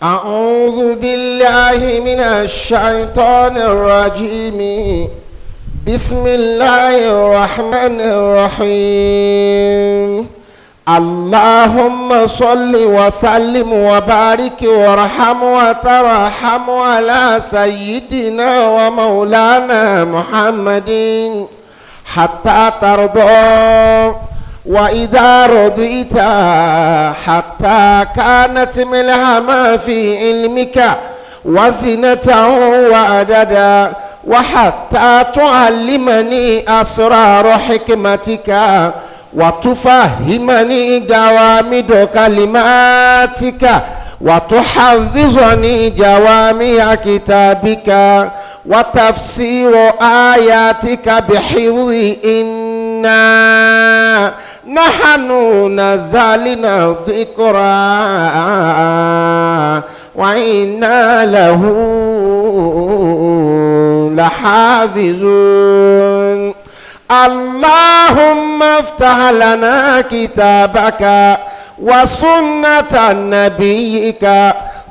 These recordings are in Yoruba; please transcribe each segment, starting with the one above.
أعوذ بالله من الشيطان الرجيم. بسم الله الرحمن الرحيم. اللهم صل وسلم وبارك وارحم وترحم على سيدنا ومولانا محمد حتى ترضى، وإذا رضيت حتى كانت ملهما في علمك وزنته وعددا، وحتى تعلمني أسرار حكمتك وتفهمني جوامد كلماتك وتحفظني جوامع كتابك وتفسير آياتك بحفظ إنا نحن نزلنا الذكرى وإنا له لحافظون. اللهم افتح لنا كتابك وسنة نبيك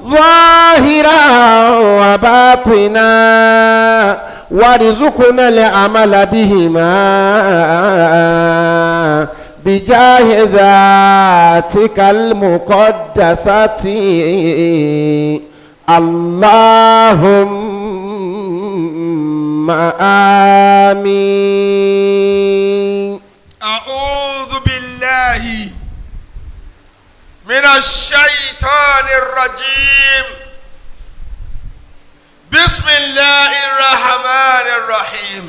ظاهرا وباطنا، وارزقنا العمل بهما بجاه ذاتك المقدسة. اللهم آمين. أعوذ بالله من الشيطان الرجيم. بسم الله الرحمن الرحيم.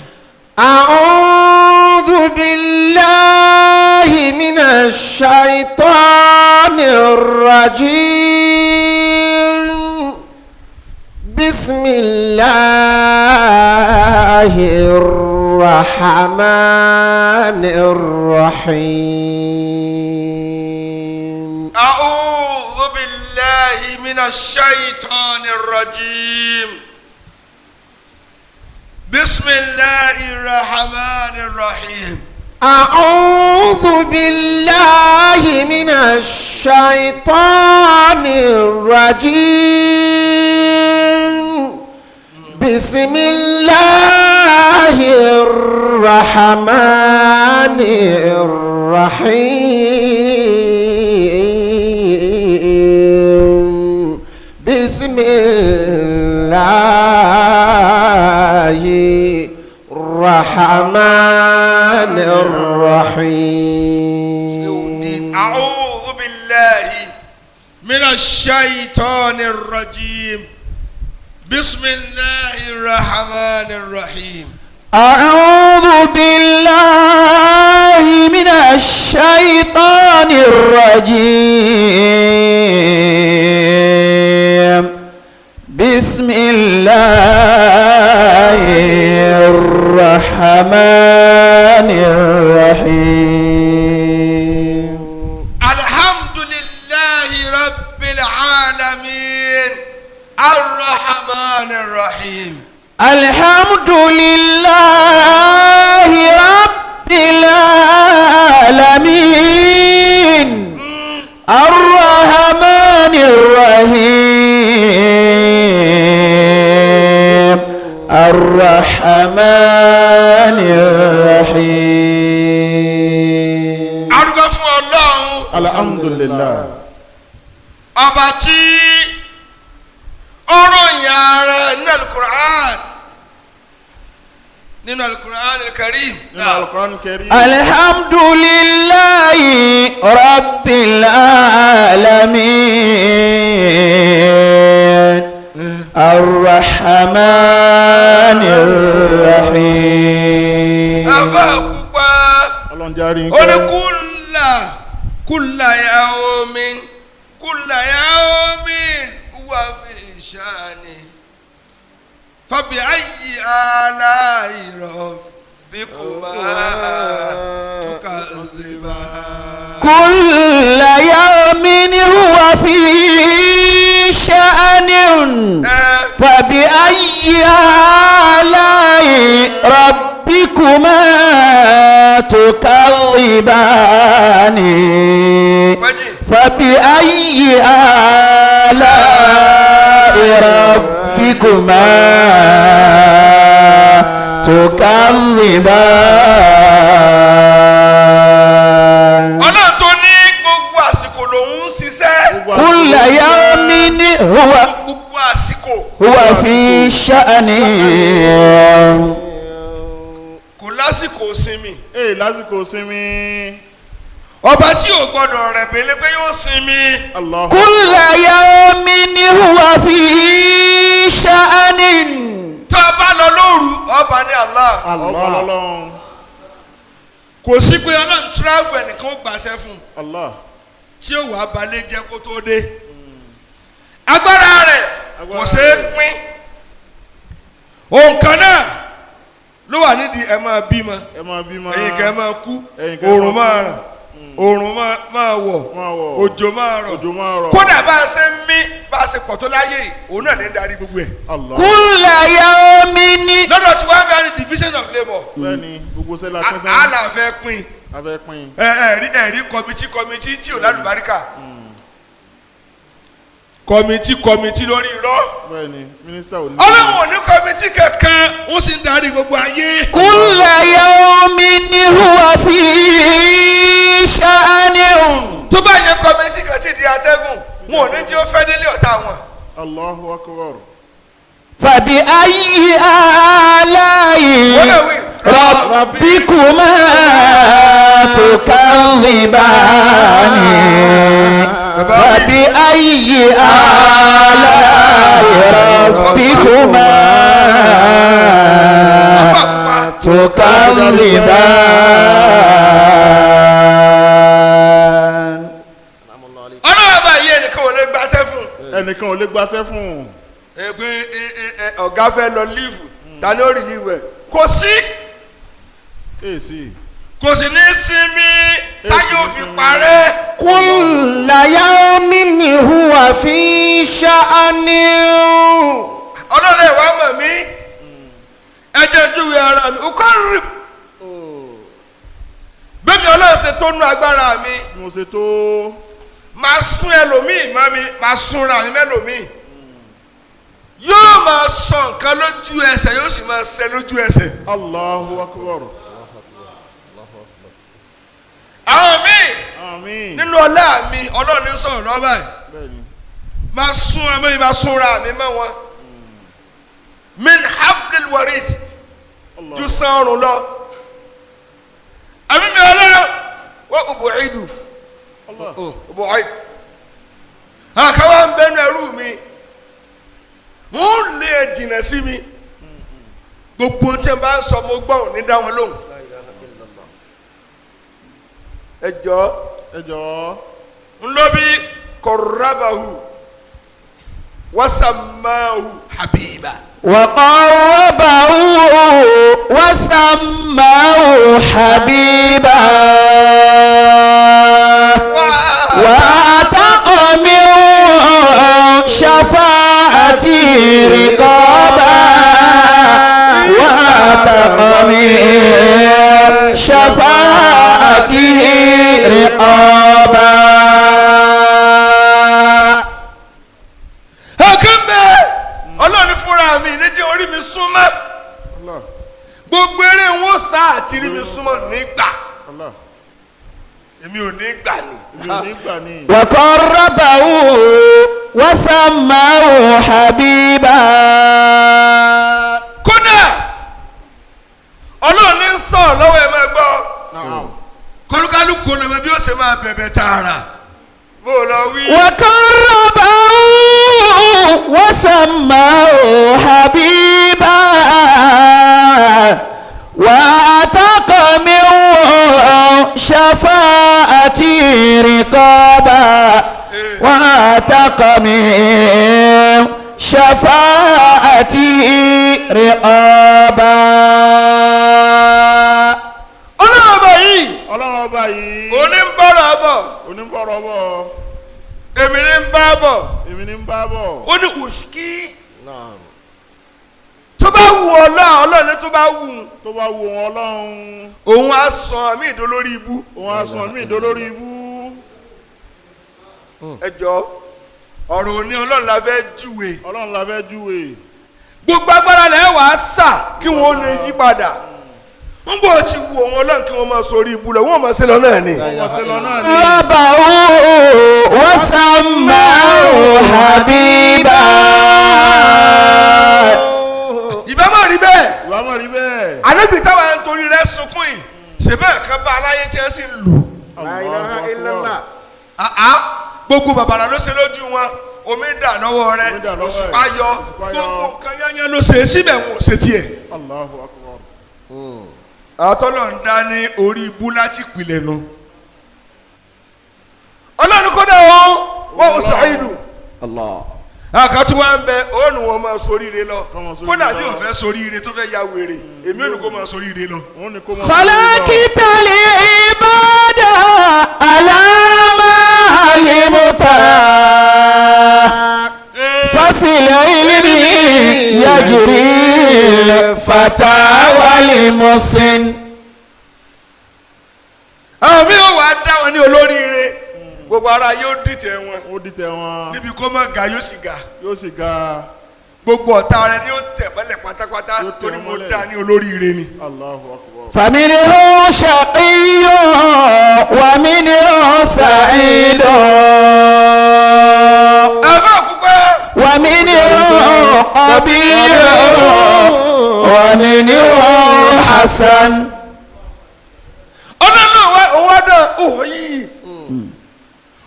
أعوذ بالله من الشيطان الرجيم. بسم الله الرحمن الرحيم. أعوذ بالله من الشيطان الرجيم. بسم الله الرحمن الرحيم. أعوذ بالله من الشيطان الرجيم. بسم الله الرحمن الرحيم. بسم الله الرحمن الرحيم. أعوذ بالله من الشيطان الرجيم. بسم الله الرحمن الرحيم. أعوذ بالله من الشيطان الرجيم. بسم الله الرحمن الرحيم. الحمد لله رب العالمين الرحمن الرحيم. الحمد لله رب العالمين الرحمن الرحيم. الرحمن الرحيم. arúgbó fún Ọlọ́run. alhamdulillah. ọba tí ọ̀rọ̀ yàrá nínú alukur'an, nínú alukur'an al-karim. nínú alukur'an karim. alhamdulillahi rabbil alamin arrahman arrahim. afa pupa ọlọ́njàrí ń ó ní kọ́. kulla yawmin huwa fi shani fabi ayyi ala'i rabbikuma tukazziban. kulla yawmin huwa fi sha'nin fabi ayyi ala'i rabbikuma tukazziban. فبأي آلاء ربكما تكذبان ọlọ́run tó ní gbogbo àsìkò lòun ń ṣiṣẹ́. كل يوم gbogbo àsìkò. هو في شأن kò lásìkò sinmi. lásìkò sinmi. ọba tí ò gbọdọ̀ rẹ̀ bẹ́lẹ́ pé yóò sinmi. Allah. كل يوم هو في شأن tó o bá lọ lóru ọba ní Allah. Allah. kò sí pé ọlọ́run travel ẹnìkan ó gbàṣẹ fún un. Allah. tí ó wàá balẹ̀ jẹ́ kó tó dé. agbára rẹ̀ kò ṣeé pín. ohun kan náà ló wà nídìí ẹ máa bímọ. ẹ máa bímọ. ẹ̀yin kan máa kú. ẹ̀yin kan oòrùn máa ràn. oòrùn máa wọ̀. òjò máa rọ̀. òjò máa rọ̀. kódà bá a ṣe ń mí bá a ṣe pọ̀ tó láyé yìí òun náà ní darí gbogbo ẹ̀. Allah. كل يوم lọ́dọ̀ tí wọ́n bá ní division of labour. bẹ́ẹ̀ni gbogbo sẹ́la pín tán. àlà fẹ́ pín. a fẹ́ pín. ẹ̀rí kọmitì tí ò lálùbáríkà. kọmitì lórí irọ́. bẹ́ẹ̀ni mínísítà ò ní. ọlọ́run ò ní kọmitì kankan wọ́n sì ń darí gbogbo ayé. كل يوم هو في شأن tó bá yẹ kọmitì kan sì di atẹ́gùn wọn ò ní jẹ́ ó fẹ́ délé ọ̀tá wọn. Allahu akbar. فبأي آلاء ربكما تكذبان فبأي آلاء ربكما تكذبان ọlọ́run bá yé ẹnìkan ò lè gbàṣẹ́ fún. ẹnìkan ò lè gbàṣẹ́ fún un. pé ọ̀gá fẹ́ lọ líìfù ta ni ó rí líìfù ẹ̀ kò sí. èsì. kò sì ní sinmi táyé ò fi parẹ́. كل يوم هو في شأن ọlọ́run ìwà mọ̀ mí ẹ jẹ́ júwe ara mi kò rí bẹ́ẹ̀ni ọlọ́run ṣe tó nú agbára mi mo ṣe tó. máa sún ẹlòmíì mọ́ mi máa súnra mi mẹ́lòmíì yóò máa sọ nǹkan lójú ẹsẹ̀ yóò sì máa ṣẹ lójú ẹsẹ̀. Allahu akbar. àwọn míì àmín. nínú ọlá mi ọlọ́run ní sọ̀rọ̀ lọ́wọ́ báyìí bẹ́ẹ̀ni. máa sún ẹmọ mi máa súnra mi mọ́ wọn min hablil warid Allah. ju san ọrùn lọ àmì mi ọlọ́run wọ́n kò bọ̀ ẹ̀dù Allah. bọ̀ ẹ̀dù àkàwá ń bẹnu ẹrú mi wọ́n lé jìnnà sí mi gbogbo tí n bá ń sọ mo gbọ́ òní dá wọn lóhùn ẹ jọ̀ọ́ ẹ jọ̀ọ́. ńlọbi kọ̀rábàhù wàsàmáhù habiba. وقربه وسماه حبيبا وأعتق من شفاعته رقابا وأعتق من شفاعته رقابا ọlọ́run fúnra mi níjẹ́ orí mi súnmọ́ Allah. gbogbo eré wọn sá àti rí mi súnmọ́ nígbà Allah. èmi ò ní gbà ní. èmi ò ní gbà ní. وقربه وسماه حبيبا kódà ọlọ́run ní sọ̀rọ̀ lọ́wọ́ ẹ máa gbọ́ Naam. kólúkálùkù olùmọ̀ bí ó ṣe máa bẹ̀bẹ̀ tààrà bó lọ wí. وقربه وسماه حبيبا وأعتق من شفاعتي رقابا وأعتق من شفاعتي رقابا ọlọ́run ọba yìí. òní ń bọ̀rọ̀ bọ̀ oníbọ̀rọ̀ bọ̀. èmi ní ń bá bọ̀ èmi ní ń bá bọ̀. ó ní ùsùkí tó bá wù ọlọ́run ní tó bá wù ú tó bá wù wọn ọlọ́run. òun á sọ àmì ìdólórí ibú òun á sùn mí ìdólórí ibú. ẹ jọ ọ̀rọ̀ òní ọlọ́run la fẹ́ júwe ọlọ́run la fẹ́ júwe. gbogbo agbára lẹ́ wàá sà kí wọ́n lè yí padà ń bọ̀ ti wù òun ọlọ́run kí wọ́n máa sórí ibu lọ wọ́n máa ṣe lọ náà ni. wọ́n ṣe lọ náà ni. ربه وسماه حبيبا ìbá má rí bẹ́ẹ̀ ìwà mọ̀ rí bẹ́ẹ̀. ànábì táwa ń torí rẹ̀ sunkún yìí ṣèbẹ́ kan bá aláyé tí wọ́n sì ń lù. La ilaha illallah. gbogbo bàbàrà ló ṣe lójú wọn omi dà lọ́wọ́ rẹ̀ Omi dà lọ́wọ́ rẹ̀. òṣùpá yọ Òṣùpá yọ. gbogbo nǹkan yányán ló ṣe síbẹ̀ wọn ò ṣe tiẹ̀. Allahu akbar. àtọ́lọ̀ ń dá ní orí ibú láti pìlẹ̀ nu. ọlọ́run kọ́dà wọ́n ò ṣàìdù. الله àkàtú wa ń bẹ òun wọn máa soríire lọ Kọ́mọ soríire kódà lọ. bí òun fẹ́ soríire tó fẹ́ ya wèrè èmi ò ní kó máa soríire lọ. wọ́n ní kó mọ̀. خلقت العباد على ما علمت ففي العلم يجري الفتى والمحسن. àwọn mi ò wá dá wọn ní olóríire gbogbo ara yóò dìtẹ̀ wọn ó dìtẹ̀ wọn. níbi kó má ga yóò sì ga yóò sì ga. gbogbo ọ̀tá rẹ ni ó tẹ̀ mọ́lẹ̀ pátápátá Yóò tẹ̀ torí wọ́n mo mọ́lẹ̀. dá ní olóríire ni. Allahu akbar. فمنه شقي ومنه سعيد àbá àkúkọ́ ومنه قبيح ومنه حسن. ọlọ́run òun wá dán òun yìí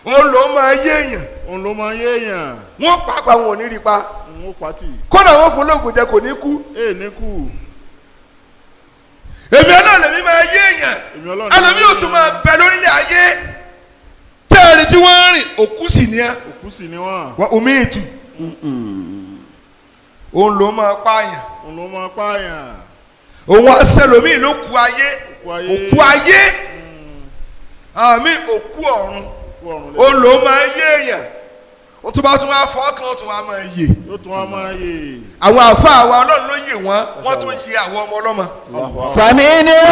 òun ló máa yé èèyàn òun ló máa yé èèyàn. wọ́n pàápàá wọn ò ní rí pa òun ó pàtì. kódà wọ́n fún lóògùn jẹ kò ní kú ní kú. èmi ọlọ́run lèmi máa yé èèyàn èmi ọlọ́run. ẹlòmíì ò tún máa bẹ lórílẹ̀ ayé tẹ́ẹ̀rì tí wọ́n ń rìn òkú sì ní ẹ́ òkú sì ni wọ́n. wọ́n omi ìtù òun ló máa pààyàn òun ló máa pààyàn. òun aṣẹlòmíì ló kú ayé Òkú ayé. òkú ayé àmì òkú ọ̀run òkú ọ̀run lẹ́yìn. òun ló máa yé èèyàn òun tó bá tún wá fọ́ kan ó tún wá máa yè yóò tún wá máa yè. àwọn àfáà wa ọlọ́run ló yè wọ́n tún yè àwọn ọmọ ọlọ́mọ. فمنه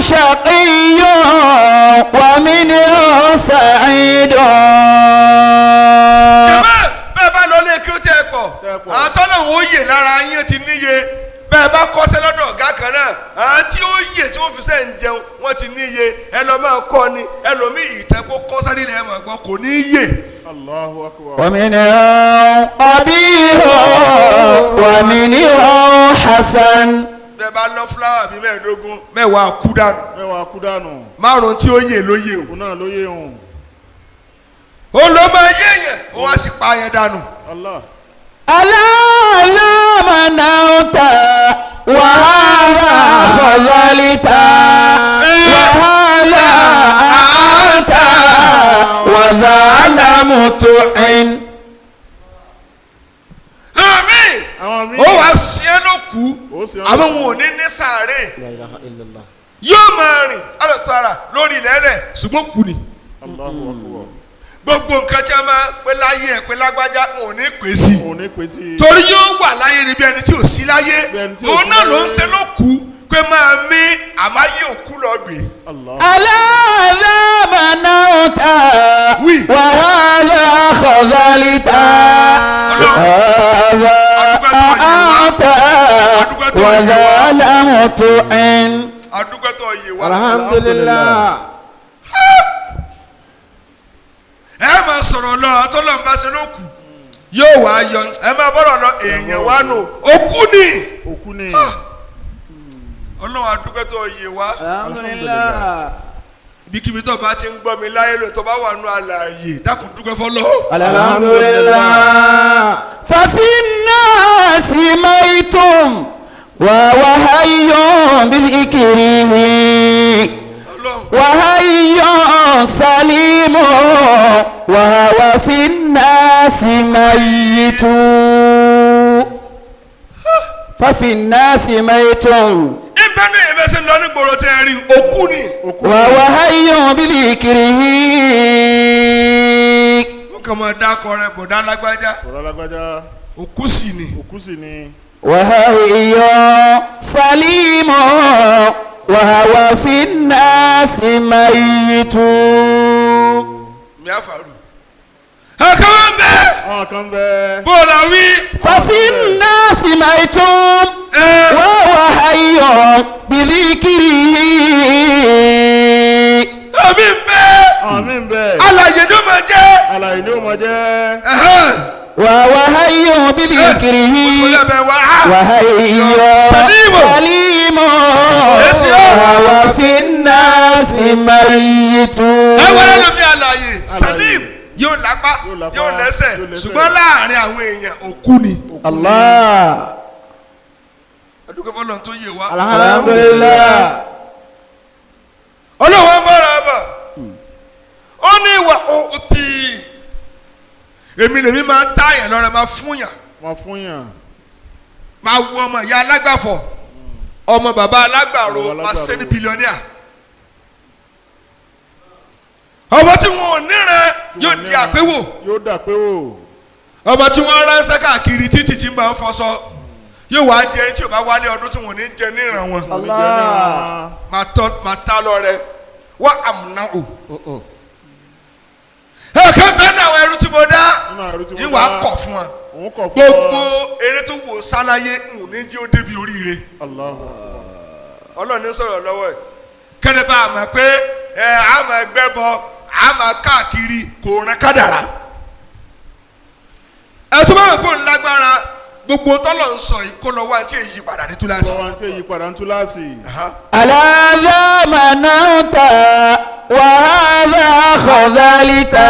شقي ومنه سعيد. jẹ́mọ́ bẹ́ẹ̀ bá lọ lé kí ó tẹ́ ẹ pọ̀ Tẹ́ ẹ pọ̀. àwọn tọ́lọ́hún ó yè lára yín ti níye bẹ́ẹ̀ bá kọ́ṣẹ́ lọ́dọ̀ ọ̀gá kan náà àwọn tí ó yè tí wọ́n fi sẹ́ ń jẹun wọ́n ti níye ẹ lọ máa kọ́ ni ẹlòmíì ìtẹ́kọ́ kọ́sẹ́ nílẹ̀ ẹ̀ mọ̀ gbọ́ kò ní yè. Allahu akbar. ومنه قبيح ومنه حسن. bẹ́ẹ̀ bá lọ fúláwà bíi mẹ́ẹ̀ẹ́dógún mẹ́wàá kú dànù mẹ́wàá kú dànù. márùn-ún tí ó yè ló yè o. òun náà ló yé òun. òun ló máa yé yẹn òun á sì pa yẹn dànù. Allah. ألا لا منعت وهذا خذلت وهذا أنت وذا لم تعن. àmín àwọn míì. ó wàá sí ẹ ló kú Ó sì ẹ́ ló àmọ́ kú. wọn ò ní ní sàárè La ilaha illallah. yóò máa rìn alọ́sàrà lórí ilẹ̀ rẹ̀ ṣùgbọ́n kù ni. Allahu akbar. gbogbo nǹkan tí a máa pé láyé ẹ̀ pé lágbájá wọn ò ní pè sí i òun ní pè sí i. torí yóò wà láyé ni bí ẹni tí ò sí láyé Bí ẹni tí ò òun sí náà ló ń láyé. ṣe ló kú pé máa mí àmáyé òkú lọ gbé. Allah. ألا لا منعت Oui. وهذا خذلت وهذا أنت وذا لم تعن. adúgbẹ́tọ̀ yé wa Alhamdulillah. ẹ máa sọ̀rọ̀ lọ àtọ́lọ́ ń bá ṣe ló kù yóò wá yọ ẹ máa bọ́rọ̀ lọ èèyàn wá nù òkú ni òkú ni. ọlọ́run adúgbẹ́tọ̀ yé wa Alhamdulillah. ibikíbi tó bá ti ń gbọ́ mi láyé lò tó bá wà nù àlàyé dákun dúpẹ́ fọlọ́. Alhamdulillah. ففي الناس ميت وهو حي بالإكره ọlọ́run وحي سليم وهو في الناس ميت. ففي الناس ميت ìbẹ́nu yẹn bẹ́ẹ̀ ṣe ń lọ ní gbòòrò tẹ́ ẹ rí òkú ni. òkú وهو حي بذكره. wọ́n kàn máa dákọ rẹ bọ̀dá lágbájá ọ̀rọ̀ alágbájá. òkú sì ni. òkú sì ni. وهي سليم وهو في الناس ميت. mi àfàrù ẹ̀ka ń bẹ àwọn kan bẹ. bó la wí. ففي الناس ميت وهو حي بذكره ẹ̀mí ń bẹ àwọn míì bẹ. alàyè ló máa jẹ́. àlàyé ni ó máa jẹ́. وهو حي بذكره وحي سليم. سليم وهو في الناس ميت. ẹ wọlé lómi alàyè salim yóò lápá yóò lẹ́sẹ̀ ṣùgbọ́n láàrin àwọn èèyàn òkú ni. الله adúgbò fọlọ́n tó yé wa. الحمد لله. ọlọ́wọ́ bára bọ̀ ó ní ìwà òtí èmi lèmi máa ń táyà lọ́rẹ̀ máa fún yàn wọ́n fún yàn. máa wú ọmọ ìyá alágbàfọ̀ ọmọ bàbá alágbàro máa ṣe ní bílíọ̀nìà ọmọ tí wọn ò níran yóò di àpéwò yóò dà pé wò. ọmọ tí wọn ránṣẹ́ káàkiri títí tí ń bá ń fọṣọ yóò wá jẹ tí ò bá wálé ọdún tí wọn ò ní jẹ níran wọn máa ta lọ rẹ wọ́n àmúná o. ẹ̀ka bẹ́ẹ̀ náà àwọn ẹrú tí mo dá yìí wàá kọ̀ fún wa òun kọ̀ fún gbogbo eré tó wò sáláyé ń ní jí ó débi oríire ọlọ́ọ̀ni sọ̀rọ̀ lọ́wọ́ ẹ̀ kẹ́lẹ́ bá a mọ̀ pé a máa gbẹ́ bọ a máa káàkiri kò rán kádàrá ẹ̀ tó bá wà pé òun lágbára gbogbo tọ́lọ̀ ń sọ yìí kó lọ wá tí èyí padà ní túláàsì. wọ́n ti yí padà ní túláàsì. aláàzá manauta wàhálà kọ̀dálítà.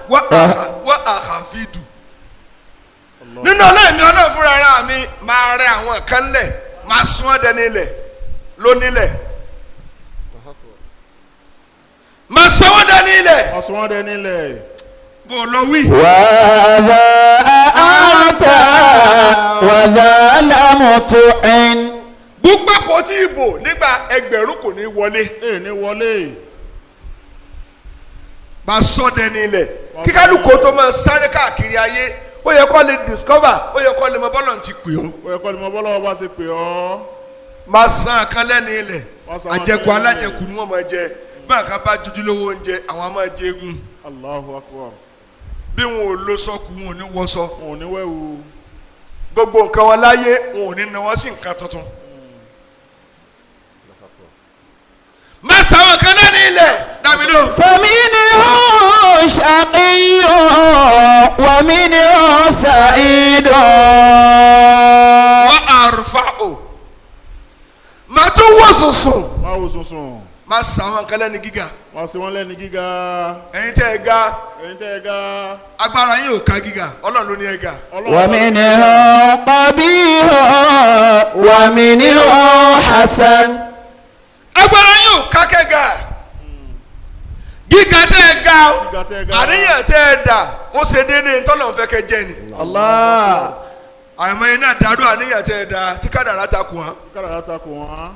wọ́n àhàfídù. nínú ọlọ́ọ̀mí ọlọ́ọ̀ fúnra ara mi máa rẹ àwọn kan lẹ̀ máa sún ọ́ dẹni lẹ̀ lónílẹ̀. máa sún ọ́ dẹni lẹ̀. máa sún ọ́ dẹni lẹ̀. bó lọ wí. wàhálà àtà wàhálà lámùtò ẹn. gbogbo àpótí ìbò nígbà ẹgbẹ̀rún kò ní wọlé. ní wọlé. máa sọ dẹni lẹ̀ kíkálukú tó máa sáré káàkiri ayé ó yẹ kó lè discover ó yẹ kó lè mọ bọ́lọ̀ ti pè ọ́. ó yẹ kó lè mọ bọ́lọ̀ bá ṣe pè ọ́. máa san kan lẹ́ni ilẹ̀ àjẹkù alájẹkù ni wọ́n máa jẹ báyà ká bá jojúlówó oúnjẹ àwọn á máa jẹ egun. Allahu Akbar. bí wọn ò lo sọ́kù wọn ò ní wọṣọ. wọn ò ní wẹ̀wù. gbogbo nǹkan wọn láyé wọn ò ní náwó sí nǹkan tuntun. máa san àwọn kan lẹ́ni ilẹ̀ dàbílò. فمنهم شقي ومنهم سعيد. wọ́n àrùfà o máa tún wọ́ sùnsùn. máa wò sùnsùn. máa san àwọn kan lẹ́ni gíga. máa ṣe wọ́n lẹ́ni gíga. ẹ̀yin tẹ́ ẹ ga ẹ̀yin tẹ́ ẹ ga. agbára yín ò ká gíga ọlọ́run ló ní ẹ ga. ومنهم قبيح ومنهم حسن. agbára yín ò ká kẹ́ga gíga tẹ́ ẹ ga Gíga tẹ́ ẹ ga. àníyàn tẹ́ ẹ dà ó ṣe déédéé ntọ́lọ̀ fẹ́ kẹ́ jẹ́ ni. الله. àmọ́ yín náà dàrú àníyàn tẹ́ ẹ dà tí kádàrá ta kù hàn. kára láta kò wọ́n.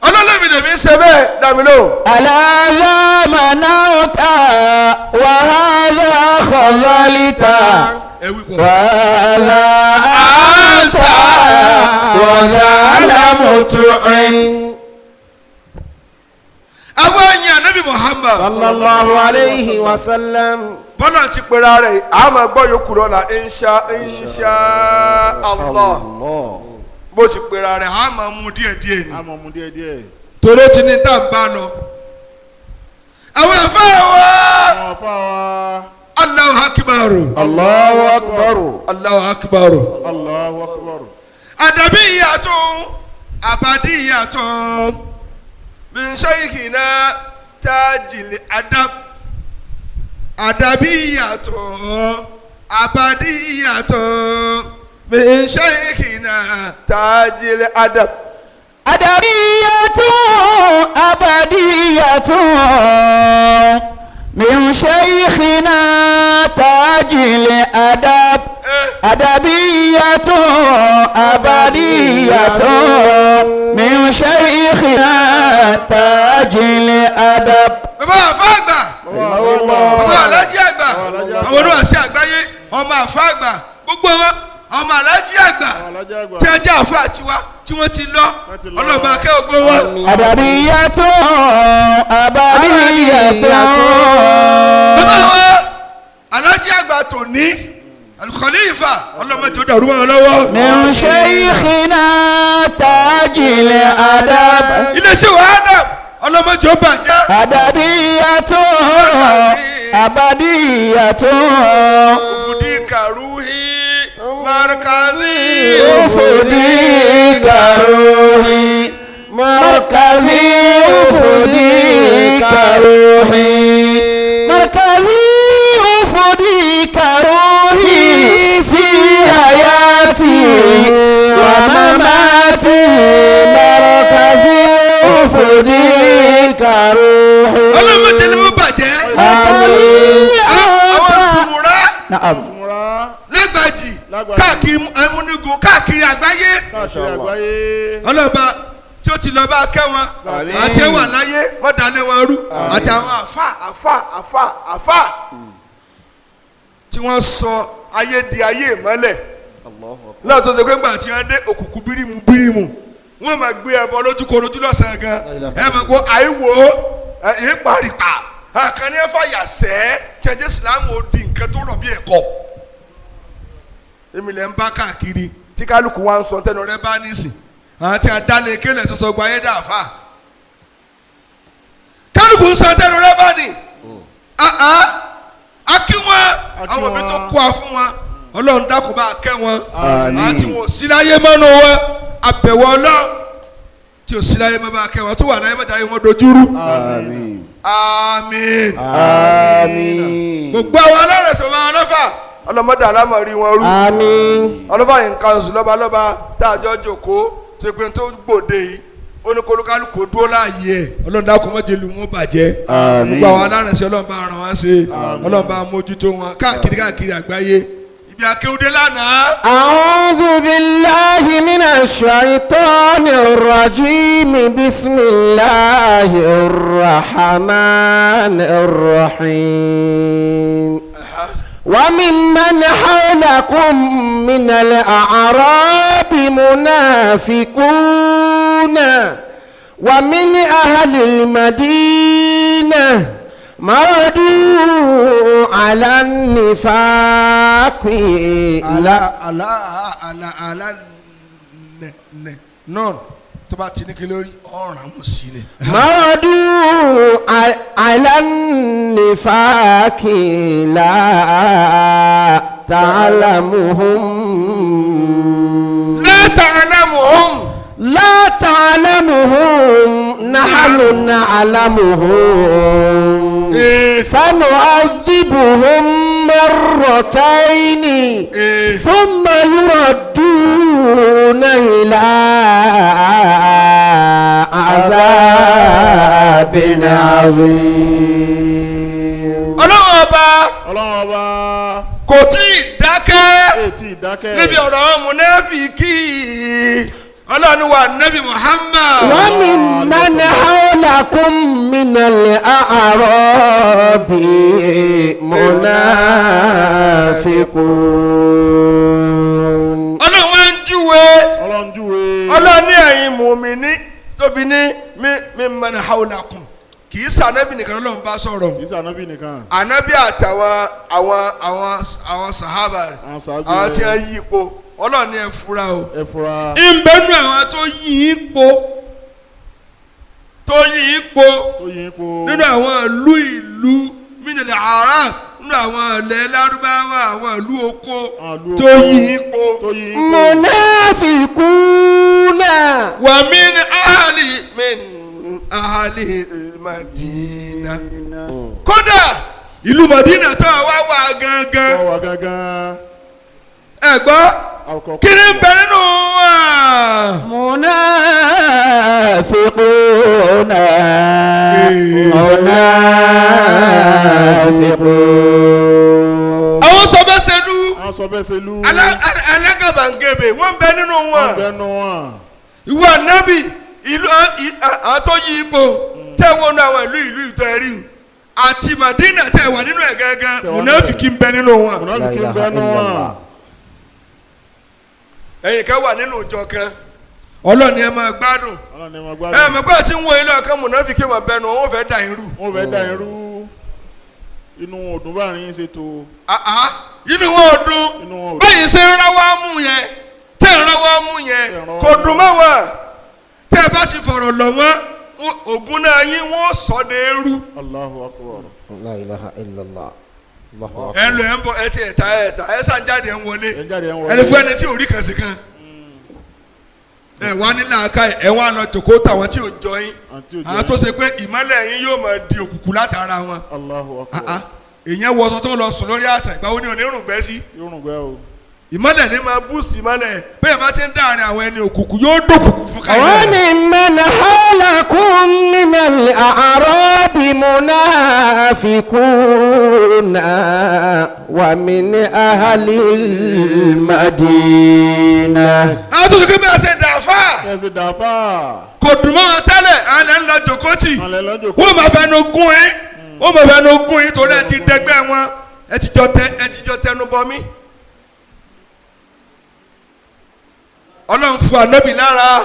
ọlọ́lọ́mì lèmi ń ṣe bẹ́ẹ̀ dàmílò. ألا ذا منعت وهذا خذلت ẹ wí pọ̀. وهذا أنت وذا لم تعن. àwọn ẹ̀yìn ànábì Muhammad sallallahu alayhi wa sallam. bọ́lá ti pera rẹ̀ àmọ́ gbọ́ yòókù lọ́la insha Allah bó ti pera rẹ̀ àmọ́ mú díẹ̀díẹ̀ ni. àmọ́ mu díẹ̀ díẹ̀. torí ti ní tá à ń bá lọ. àwọn àfáà wa àwọn afá wa. Allahu akbaru الله أكبر. Allahu akbaru. Allahu Akbar. àdàbí ìyàtọ̀ àbádí ìyàtọ̀ min shaykhina tajil adab àdàbí ìyàtọ̀ àbádí ìyàtọ̀ min shaykhina tajil adab. أدبية أبدية من شيخنا تاج الأدب. أدبية أبدية من شيخنا تاج الأدب. bàbá àfa àgbà bàbá alájí àgbà àwọn oníwàásí àgbáyé ọmọ àfa àgbà gbogbo wọn ọmọ alájí àgbà tí ẹ jẹ́ àfa àtiwá tí wọ́n ti lọ ọlọ́ba akẹ́ ògbó wọn. أدبية أبدية. bàbá wa òní al-Khalifa ọlọ́mọdé ó dàrú mọ́ ọ lọ́wọ́. من شيخنا تاج الأدب iléeṣẹ́ wa Adam ọlọ́mọdé ó bàjẹ́. أدبية أبدية ufudika ruhi markazi. أفديك روحي مركزي أفديك روحي مركزي أفديك روحي في حياتي ومماتي مركزي أفديك روحي ọlọ́mọdé ni wọ́n bàjẹ́. àwọn sùmùrà نعم múra lẹ́gbàjì Lágbàjì. káàkiri amúnigun káàkiri àgbáyé. káàkiri àgbáyé. ọlọ́ba tí ó ti lọ bá kẹ́ wọn Àmín. àti ẹwà láyé wọ́n dalẹ̀ wọn rú àti àwọn àfà tí wọ́n sọ ayé di ayé ìmọ́lẹ̀ náà tó ṣe pé ńgbà tí wọ́n dé òkùnkùn bírímù wọ́n máa gbé ẹbọ lójúkorojú lọ́sàn-án gan ẹ máa gbọ́ àìwò ìparìpà àkànní ẹ̀fà yàsẹ́ jẹjẹ Islam ó di nǹkan tó rọ̀ bí ẹ̀kọ́ èmi lẹ́ ń bá káàkiri tí kálukú wa ń sọ tẹnu rẹ bá nísìn àti àdálẹ̀ kéèlè tó sọ gba ayé dàáfà kálukú ń sọ tẹnu rẹ bá ní akí wọn àwọn òbí tó kó a fún wọn Ọlọ́run dákun bá kẹ́ wọn àti wọn ò sí láyé mọ́nú wọn àbẹ̀wò Ọlọ́run tí ò sí láyé mọ́ bá kẹ́ wọn tó wà láyé mọ́ta yẹn wọn dojúrú. آمين àmín. آمين gbogbo àwọn alárẹ̀sẹ̀ wọn ọlọ́fà ọlọ́mọdé alámọ̀rí wọn rú. آمين ọlọ́ba yìí ń kanṣu lọ́balọ́ba tá a jọ jòkó ṣe pé tó gbòde yìí ó ní kólúkálùkù dúró láàyè ẹ̀ Ọlọ́run dákun má jẹ́ lu wọn bàjẹ́. Àmín. gbogbo àwọn alárẹ̀sẹ̀ Ọlọ́run bá ràn wọ́n ṣe Ọlọ́run bá mójútó wọn káàkiri àgbáyé ibi akéwúdé lánàá. أعوذ بالله من الشيطان الرجيم بسم الله الرحمن الرحيم وممن حولكم من الأعراب منافقون ومن أهل المدينة مردوا على النفاق náà tó bá ti ní kí lórí ọ̀ràn mú sí ni. مردوا على النفاق لا تعلمهم لا تعلمهم لا تعلمهم نحن نعلمهم سنعذبهم مرتين ثم يردون إلى عذاب عظيم. ọlọ́run ọba kò tí ì dákẹ́ ètí ìdákẹ́. níbi ọ̀rọ̀ àwọn mùnáfíkì ọlọ́run wa nabi Muhammad. وممن حولكم من الأعراب منافقون. ọlọ́run wa ń júwe ọlọ́run júwe. ọlọ́run ní ẹ̀yin mùmíní tóbi ní mimman hawlakum kì í sànábì nìkan lọ́run bá sọ̀rọ̀ kì í sànábì nìkan. ànábì àtàwọn àwọn sàhábà rẹ̀ àwọn sàájú àwọn tí rẹ̀. wọ́n yí ipò ọlọ́run ní ẹ fura o. ẹ fura. ìbẹ́nu àwọn tó yí ipò tó yí ipò. nínú àwọn ìlú minal Arab nínú àwọn ilẹ̀ Lárúbáwá àwọn ìlú oko tó yí ipò. منافقون wa min ahli Madina. kódà ìlú Madina tó wá wà gangan. wọ́n wà gangan. ẹ gbọ́ kí ni ń bẹ nínú wa. منافقون منافقون. àwọn sọ̀bẹ́sẹ̀lú àwọn sọ bẹ́ẹ̀ ṣe lú. alágàbàǹgebè wọ́n ń bẹ nínú wọn. wọ́n bẹnu wọn. ìwọ ànábì ìlú àwọn tó yí ipò tẹ́ wọnú àwọn ìlú ìtọ́ ẹ̀rí àti Madina tẹ́ wà nínú ẹ̀ gángan mùnáfíkì ń bẹ nínú wọn. mùnáfíkì ń bẹnu wọn. ẹ̀yin kan wà nínú ìjọ kan ọlọ́ọ̀ni ẹ máa gbádùn ọlọ́run ẹ máa ẹ gbádùn. mọ̀ pé àti ń wo ilé ọ̀kan mùnáfíkì wọn bẹnu wọn fẹ́ dà irú. wọ́n fẹ́ dá irú. inú ọdún bá rìn ṣètò. inú wọn ò dùn báyìí ṣe ń rọwọ́ mú yẹn tẹ́ ń rọwọ́ mú yẹn kò dùn mọ́ wọn tẹ́ ẹ bá ti fọ̀rọ̀ lọ̀ wọ́n ògùn náà yín wọ́n sọ de eru. Allahu akbar. La ilaha illallah. ẹ lọ ẹ ń bọ ẹ ti ẹ̀ta ẹ sàn jáde ẹ ń wọlé ẹni fún ẹni tí ò rí kan sí kan ẹ wá nílẹ̀ aka ẹ wá lọ jòkó táwọn tí ò jọ yín àwọn tó ṣe pé ìmọ́lẹ̀ yín yóò máa di òkùnkùn látara wọn. Allahu akbar. èèyàn wọ ọsọ tó lọ sùn lórí àtàn ìgbà wo ni òní rùn gbẹ sí. yóò rùn gbẹ o. ìmọ́lẹ̀ ní máa búùsì ìmọ́lẹ̀ bẹ́ẹ̀ bá ti ń dáàrin àwọn ẹni òkùnkùn yóò dókùnkùn fún káyọ̀. وممن حولكم من الأعراب منافقون ومن أهل المدينة. àwọn tó ti kí bẹ́ẹ̀ ṣe dàáfà ẹ ṣe dàáfà. kò dùn mọ́ wọn tẹ́lẹ̀ àlẹ́ ńlọ jòkótì alẹ́ lọ́jọ́ kó. wọ́n máa fẹnu gún yín wọ́n máa fẹnu gún yín torí ẹ ti dẹgbẹ́ wọn ẹ ti jọ tẹnu bọ mí. ọlọ́run fún ànábì lára.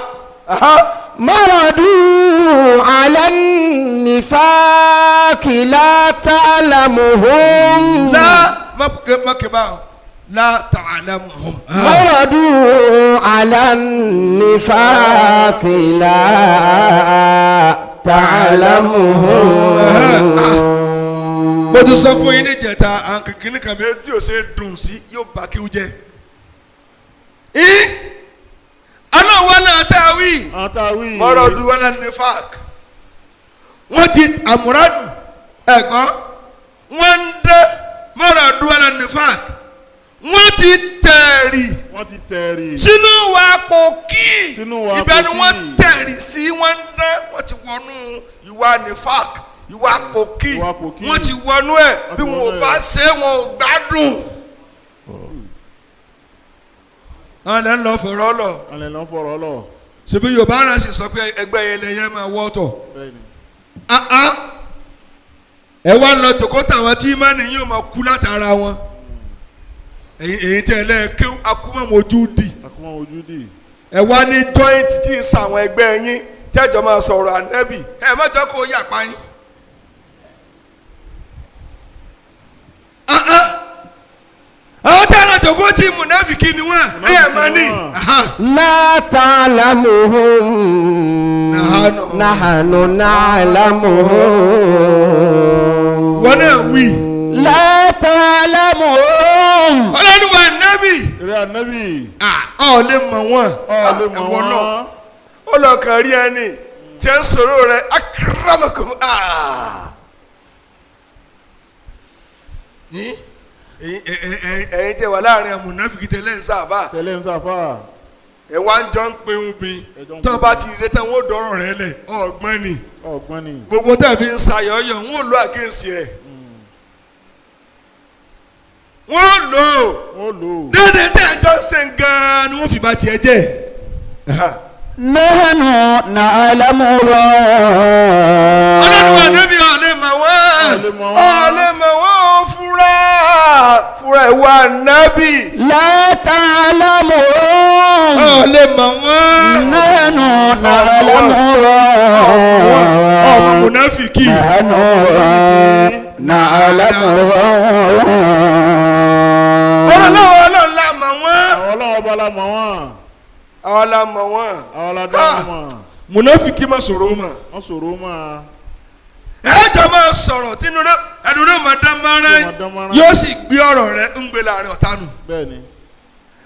مردوا على النفاق لا تعلمهم. لا ما كبار لا تعلمهم. مردوا على النفاق لا تعلمهم. mo ti sọ fún yín ní ìjẹta àwọn kékeré kan bẹ́ẹ̀ tí o ṣe dùn sí yóò bá kí o jẹ. ọlọ́wọ́ náà tá a wí. àtàwí. mọ́rọ̀dù wàlá nifak wọ́n ti àmúradù ẹ̀gbọ́n wọ́n ń dẹ́ mọ́rọ̀dù wàlá nifak wọ́n ti tẹ̀rì. wọ́n ti tẹ̀rì. sínú wa kò kí. sínú wa kò kí. ibẹ̀ ni wọ́n tẹ̀rì sí wọ́n ń dẹ́ wọ́n ti wọnú ìwà nifak ìwà kò kí wọ́n ti wọnú ẹ̀ bí wọn ò bá ṣe wọn ò gbádùn. alẹ́ ń lọ fọ̀rọ̀ lọ. alẹ́ lọ fọ̀rọ̀ lọ. ṣebí yorùbá náà sì sọ pé ẹgbẹ́ ẹlẹ́yẹ máa wọ́tọ̀. ẹ wá lọ tòkó táwọn tí ìmánì yóò máa kú látara wọn. èyí tẹ ẹ lẹ́ẹ̀kẹ́ akúmọ̀mọ́jú dì. akúmọ̀mọ́jú dì. ẹ wá ní joint tí ń sa àwọn ẹgbẹ́ yín tẹ́jọ́ máa sọ̀rọ̀ ànẹ́bì ẹ má jẹ́ kó yà pa yín. àwọn tí a lọ jòkó tí mùnáfìkì ni wọn ẹ máa ní. لا تعلمهم نحن نعلمهم. wọn náà wí. لا تعلمهم. ọlọ́run wa nábì. eré ànábì. ọ̀ lè mọ̀ wọ́n. ẹ̀wọ̀n náà ó lọ kàn rí ẹni tí ń sọ̀rọ̀ rẹ̀ akramakum. ẹ̀yin tẹ wà láàrin àmùnáfìkì tẹ́lẹ̀ ń sáfà. tẹ́lẹ̀ ń sáfà. ẹ wá ń jọ ń pe obìn tó bá ti rí tán wọ́n dọ̀rọ̀ rẹ̀ lẹ̀ ọ̀gbọ́n ni. ọ̀gbọ́n ni. gbogbo tẹ̀ fi ń sayọ̀yọ̀ wọ́n lò àgẹ́sì ẹ̀. wọ́n lò ó dédé tẹ̀ ẹjọ́ ṣe gan-an ni wọ́n fi bá tiẹ̀ jẹ́. نحن نعلمهم. ọlọ́run àdébí ọ̀lẹ́ mọ̀ wọ́n fúra ìwà nábì. لا تعلمهم. ọ̀lẹ́ mọ̀ wọ́n. نحن نعلمهم. ọmọ mùnáfìkì. نحن نعلمهم. ọlọ́run la mọ̀ wọ́n. ọlọ́run bá la mọ̀ wọ́n. àwọn la mọ̀ wọ́n. àwọn la dá wọn mọ̀. mùnáfìkì má sọ̀rọ̀ mọ́. wọ́n sọ̀rọ̀ mọ́. ẹ̀jọ̀ máa sọ̀rọ̀ tínú rẹ̀ ẹ̀dùn náà máa dán mọ́rán yóò sì gbé ọ̀rọ̀ rẹ̀ ń gbé láàrin ọ̀tá nù. bẹ́ẹ̀ni.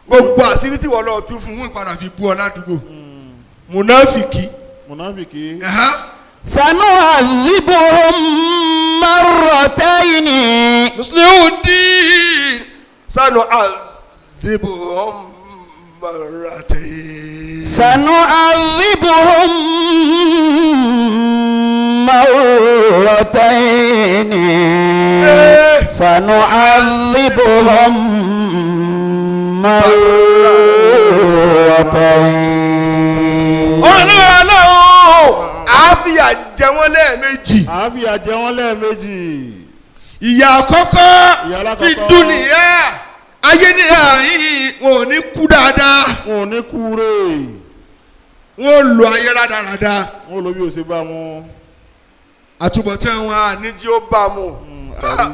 gbogbo àṣírí tí wọ́n lọ tú fún wọn ìpadà fi bú ọ ládùúgbò. mùnáfìkì. سنعذبهم مرتين. Muslimuddin سنعذبهم مرتين. سنعذبهم مرتين. سنعذبهم مرتين. ọlọ́run àáfíà jẹ wọ́n lẹ́ẹ̀mejì. àáfíà jẹ wọ́n lẹ́ẹ̀mejì. ìyà àkọ́kọ́ fi dúnìyà ayé ní àyìn wọn ò ní kú dáadáa. wọn ò ní kú rè. wọn ò lo ayé rádaràda. wọn ò lo bí o ṣe bá mu. àtúbọ̀tán wọn àníjí ó bá mu.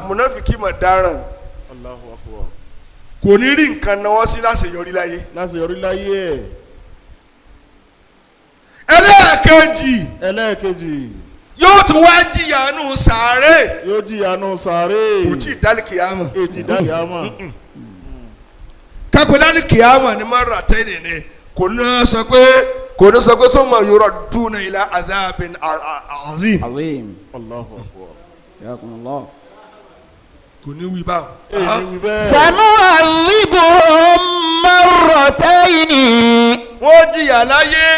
mùnáfìkì mà dáràn. Allahu Akbar. kò ní rí nǹkan náwó sí láṣeyọrí láyé. láṣeyọrí láyé ẹ̀. ẹlẹ́ẹ̀kejì yóò tún wá jìyà nù sàárè. yóò jìyà nù sàárè. kò tí ì dálì kìámà. ètì dákìámà. kápẹ́ dálì kìámà ni máa rà tẹ́lẹ̀ ni kò ní sọ pé tó máa yọrọ dúnà ilà adhabin azim. عظيم Allahu akbar. حياكم الله kò ní wí báwọn. èyí wí bẹ́ẹ̀. سنعذبهم مرتين wọ́n jìyà láyé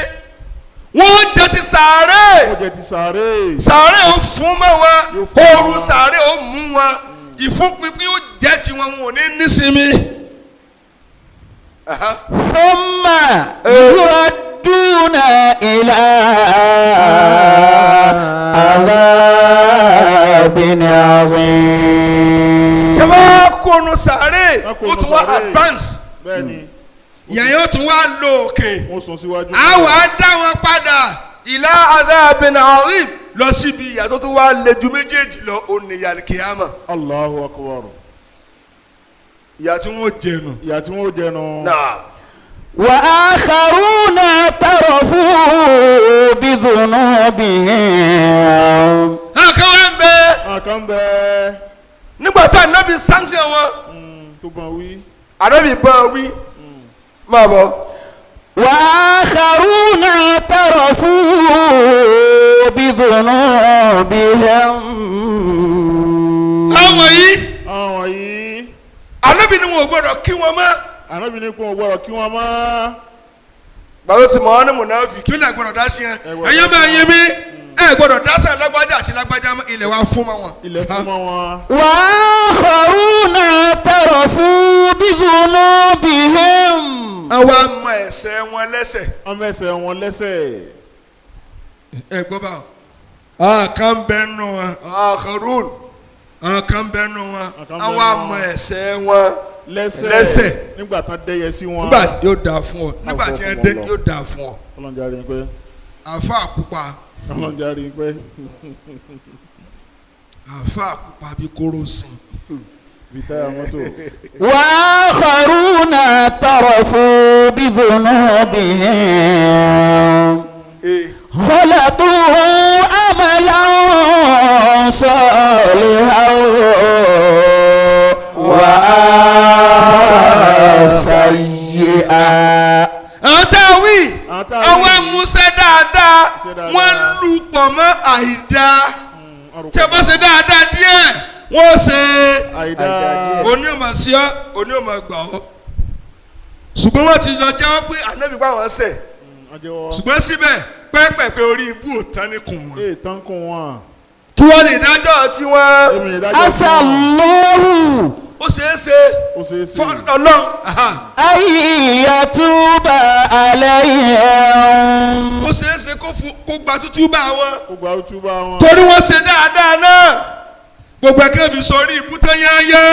wọ́n jẹ ti sàárè. ó jẹ ti sàárè. sàárè ó fún mọ́ wọn Yóò fún wọn. ooru sàárè ó mú wọn ìfúnpinpin ó jẹ́ tiwọn wọn ò ní nísinmi. ثم يردون إلى عذاب عظيم tí wọ́n kónú sàárè ó tún wá advance bẹ́ẹ̀ni ìyẹn yóò tún wá lọ òkè wọ́n sún síwájú. á wà á dá wọn padà ìlà adhabin azim lọ síbi ìyà tó tún wá lé ju méjèèjì lọ oníyàlì kìámà Allahu akbar. ìyà tí wọ́n jẹnu. ìyà tí wọ́n jẹ nù. náà وآخرون اعترفوا بذنوبهم àkàwé ń bẹ àkàn bẹ́ẹ̀. nígbà tí ànábì sanction wọn tó bọ̀ wí. ànábì bá wí máa bọ̀. وآخرون اعترفوا بذنوبهم àwọn yìí àwọn yìí. ànábì ni wọn ò gbọdọ̀ kí wọn mọ́. Ànábì ní kó o gbọ́dọ̀ kí wọ́n mọ́. gbàdó tí mo wá ní mùnáfì kí ó lè gbọdọ̀ dá sí yẹn ẹ̀yọ́ máa yin mí ẹ gbọdọ̀ dá sí lágbájá àti lágbájá ilẹ̀ wa fún mọ́ wọn. ilẹ̀ fún mọ́ wọn. وآخرون اعترفوا بذنوبهم àwa mọ ẹ̀ṣẹ̀ wọn lẹ́sẹ̀. ọmọ ẹsẹ̀ wọn lẹ́sẹ̀. ẹ gbọ́ bá àkàn bẹ́ẹ̀ nù wọn àkàrún àkàn bẹ́ẹ̀ nù wọn àwa mọ ẹ̀ṣẹ̀ wọn lẹ́sẹ̀. nígbà tán dẹ́yẹ sí wọn. nígbà yóò dáa fún ọ nígbà tí ẹ dé yóò dáa fún ọ. ọlọ́njà rí i pé. àfa àkúpa ọlọ́njà rí i pé. àfa àkúpa bí kóró sìn. bí táyà mọ́tò. وآخرون اعترفوا بذنوبهم خلطوا عملا صالحا وآخر سيئا àtàwí àwọn ẹmusẹ dáadáa wọ́n lù pọ̀ mọ́ àìdá tí a bá ṣe dáadáa díẹ̀ wọ́n ṣe oní ọmọ sí ọ oní ọmọ gbà ọ ṣùgbọ́n wọ́n ti lọ jẹ́wọ́ pé ànábì pa wọ́n ṣẹ̀ ṣùgbọ́n síbẹ̀ pẹ́pẹ́pẹ́ orí ibú ò tán ní kùn wọn. ee tán kún wọn. kí wọ́n lè dájọ́ tí wọ́n. عسى الله ó ṣeé ṣe fún ọlọ́run. أن يتوب عليهم ó ṣeé ṣe kó gba tútú bá wọn. ó gba túbà wọn. torí wọ́n ṣe dáadáa náà gbogbo ẹ̀kẹ́ fi sọrí ibùtẹ́ yányẹ́.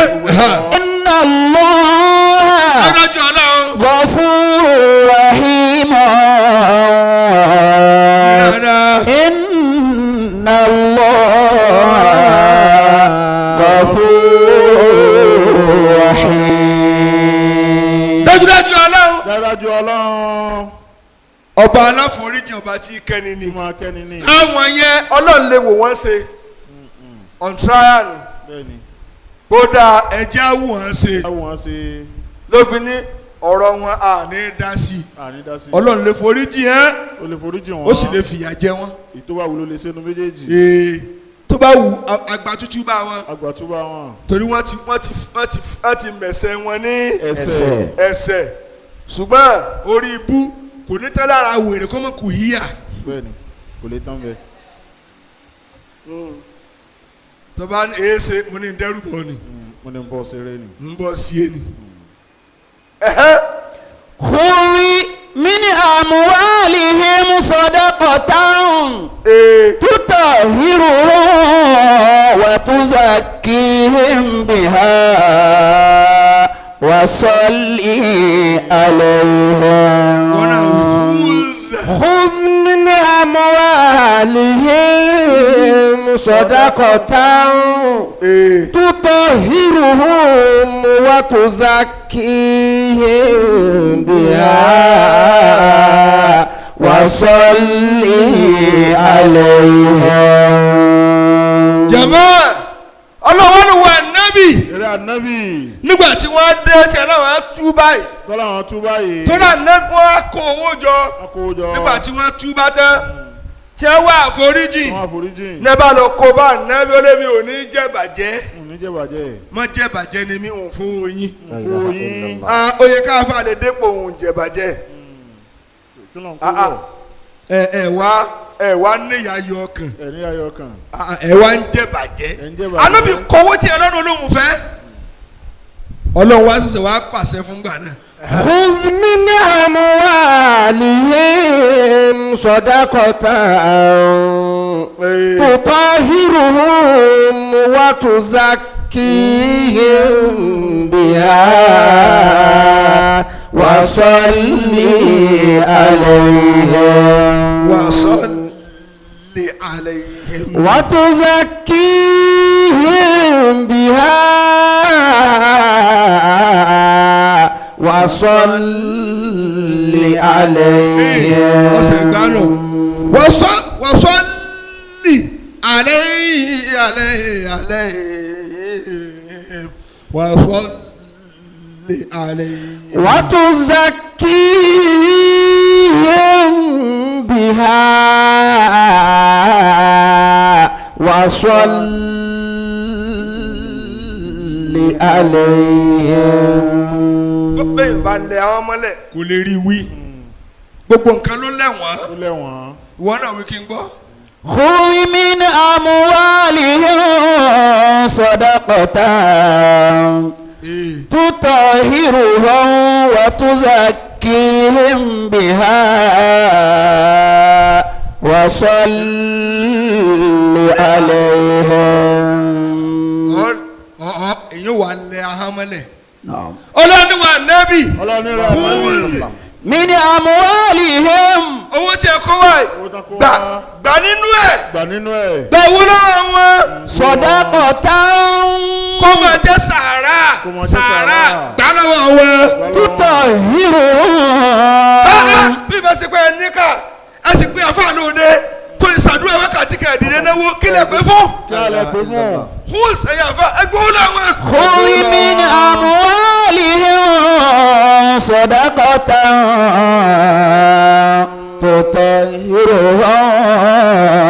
إن الله adájọ́ ọlọ́run. غفور رحيم إن الله غفور رحيم dájúdájú ọlọ́run. dájú ọlọ́run. ọba aláforíjì ọba tí kẹ́ni ni. máa kẹ́ni ní. àwọn yẹn ọlọ́run lè wò wọ́n ṣe on trial bẹ́ẹ̀ni. kódà ẹ̀jẹ̀ á wù wọ́n ṣe báwo wọn ṣe. ló fi ní ọ̀rọ̀ wọn à ní dá sí i ànídásí. ọlọ́run lè foríjì ẹ́ ó lè foríjì wọn. ó sì lè fìyà jẹ wọ́n. ìtọ́wà wo ló lè ṣẹ́nu méjèèjì. ee tó bá wù agbátútù bá wọn àgbàtúbà wọn. torí wọ́n ti mẹ̀sẹ̀ wọn ní ẹsẹ̀. ẹsẹ̀ ṣùgbọ́n orí ibú kò ní tán lára wèrè kọ́mọ kù yíyà. bẹ́ẹ̀ni kò lè tán bẹ́ẹ̀. tó bá ní èéṣe mo ní dẹ́rù bọ̀ ni mo ní bọ́ ṣeré ni. ń bọ̀ sí ẹni. خذ من أموالهم صدقة تطهرهم وتزكيهم بها وصل عليهم خذ من أموالهم صدقة تطهرهم وتزكيهم بها وصل عليهم. jama ọlọ́wọ́n wà nábì eré ànábì nígbà tí wọ́n dé tí ọlọ́wọ́n tú báyìí tọ́lá àwọn tú báyìí tó dà nábì wọ́n kó owó jọ akówójọ nígbà tí wọ́n tú bá tán tí wọ́n wá àforíjì wọn àforíjì nẹ́bà lọ kó bá nábì ó lé mi ò ní jẹ́ bàjẹ́ oníjẹbàjẹ́ mọ́ jẹ́ bàjẹ́ ni mi ò fowó yín fóyín ó yẹ káfà lè dépò òun jẹ́ bàjẹ́ kí ló ń kó bọ̀ ẹ wá níyà yọ ọkàn ẹ̀rí ayọ̀ kan ẹ wá ń jẹ́ bàjẹ́ ẹ̀ ń jẹ́ bàjẹ́ anábì kọ́wọ́ tí ọlọ́run olóhùn fẹ́ ọlọ́run wá ṣẹ̀ṣẹ̀ wá pàṣẹ fún gbà náà. خذ من أموالهم صدقة تطهرهم وتزكيهم بها وصل عليهم وصل عليهم وتزكيهم بها وصل عليهم وصل عليهم وصل عليهم وتزكيهم بها وصل عليهم. bẹ́ẹ̀ bá lẹ àwọn mọ́lẹ̀ kò lè rí wí gbogbo nǹkan ló lẹ́wọ̀n ó lẹ́wọ̀n ìwọ náà wí kí n gbọ́. خذ من أموالهم صدقة تطهرهم وتزكيهم بها وصل عليهم. èyí wà lẹ àwọn mọ́lẹ̀. نعم. ọlọ́ni wà nẹ́bì ọlọ́nira من أموالهم owó tí ẹ kó wáyé gbà nínú ẹ̀ gbà nínú ẹ̀ gbà owó lọ́wọ́ wọn صدقة kó máa jẹ́ sàárà sàárà gbà lọ́wọ́ wọn. تطهرهم bí ibà ṣe pé ẹ níkà ẹ sì pé àfáà lóde tó ìsàdúrà wákàtí kẹ̀ẹ́dínlẹ́ náwó kí lè pé fún. kí á lè pé fún kún sẹ́yìn àfáà ẹgbẹ́ owó lọ́wọ́. خذ من أموالهم صدقة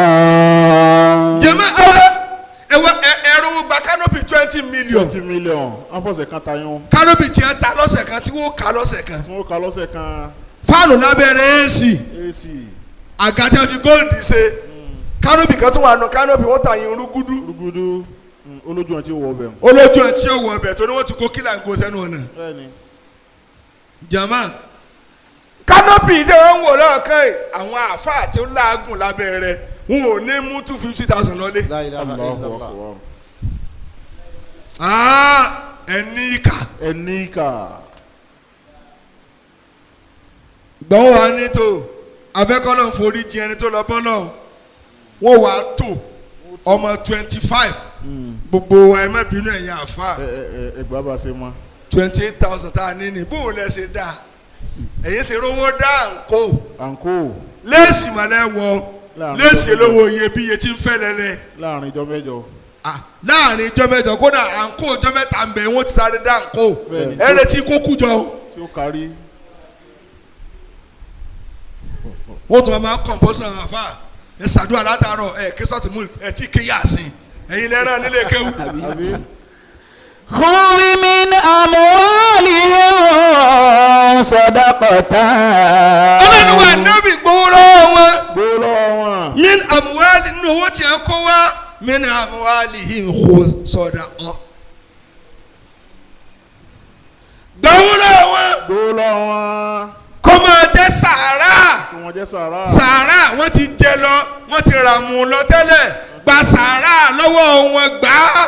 تطهرهم. jẹ́mọ́ ẹ̀rọ gba kánópì 20 million 20 million wọ́n fọ̀sẹ̀ kan tayún kánópì tí ẹ ta lọ́sẹ̀ kan tí wọ́n kà lọ́sẹ̀ kan tí wọ́n ka lọ́sẹ̀ kan fáànù lábẹ́rẹ́ AC AC àga tí a fi gold ṣe kánópì kan tó wà nù kánópì wọ́n ta yín rúgúdú rúgúdú olójú àti ìwọ̀ ọbẹ̀ olójú ẹ̀ tí ó wọ ọbẹ̀ tó ní wọ́n ti kó kílà ń kó sẹ́nu ọ̀nà. bẹ́ẹ̀ni jama kánópì tí wọ́n ń wò lọ́ọ̀kan yìí àwọn àáfàá tí ó láàgùn lábẹ́ rẹ̀ wọn ò ní mú 250,000 lọ́lé. La ilaha illallah. ẹni ìkà ẹni ìkà gbọ́n wà ní tó abẹ́kọ́lọ́ forí jì ẹni tó lọ bọ́ náà wọ́n wà á tò ọmọ 25 gbogbo ẹ̀mẹ́bínú ẹ̀yìn àfa ẹgbàá bá ṣe mọ́ 28,000 tá a ní ní bóun lẹ ṣe dá ẹ̀yìn ṣe rówó dá àǹkó àǹkó léèsì mọ̀lẹ́ wọ léèsì lówó iyebíye tí ń fẹ́ lẹ́lẹ́ láàrin ìjọ mẹ́jọ láàrin ìjọ mẹ́jọ kódà àǹkó ìjọ mẹ́ta ń bẹ wọ́n ti sáré dá àǹkó ẹ retí kó kú jọ tí ó kárí wọ́n tún máa kọ̀ǹpọ́sì náà àfa ẹ ṣàdúrà látàárọ̀ ẹ kí sọ́ọ̀tì mú ẹ tí ké yàsín ẹ̀yin lẹ́ràn nílé kéwù. àbí خذ من أموالهم صدقة. ọlọ́run wa nábì gbowó lọ́wọ́ wọn. gbowó lọ́wọ́ wọn min amuwaali nínú owó tí a kó wá min amuwaali yìí kó sọdá ọ. gbowó lọ́wọ́ wọn gbowó lọ́wọ́ wọn kó máa jẹ́ sàárà kí wọ́n jẹ́ sàrà sàárà wọ́n ti jẹ lọ wọ́n ti rà mú lọ tẹ́lẹ̀ gba sàárà lọ́wọ́ wọn gbà á.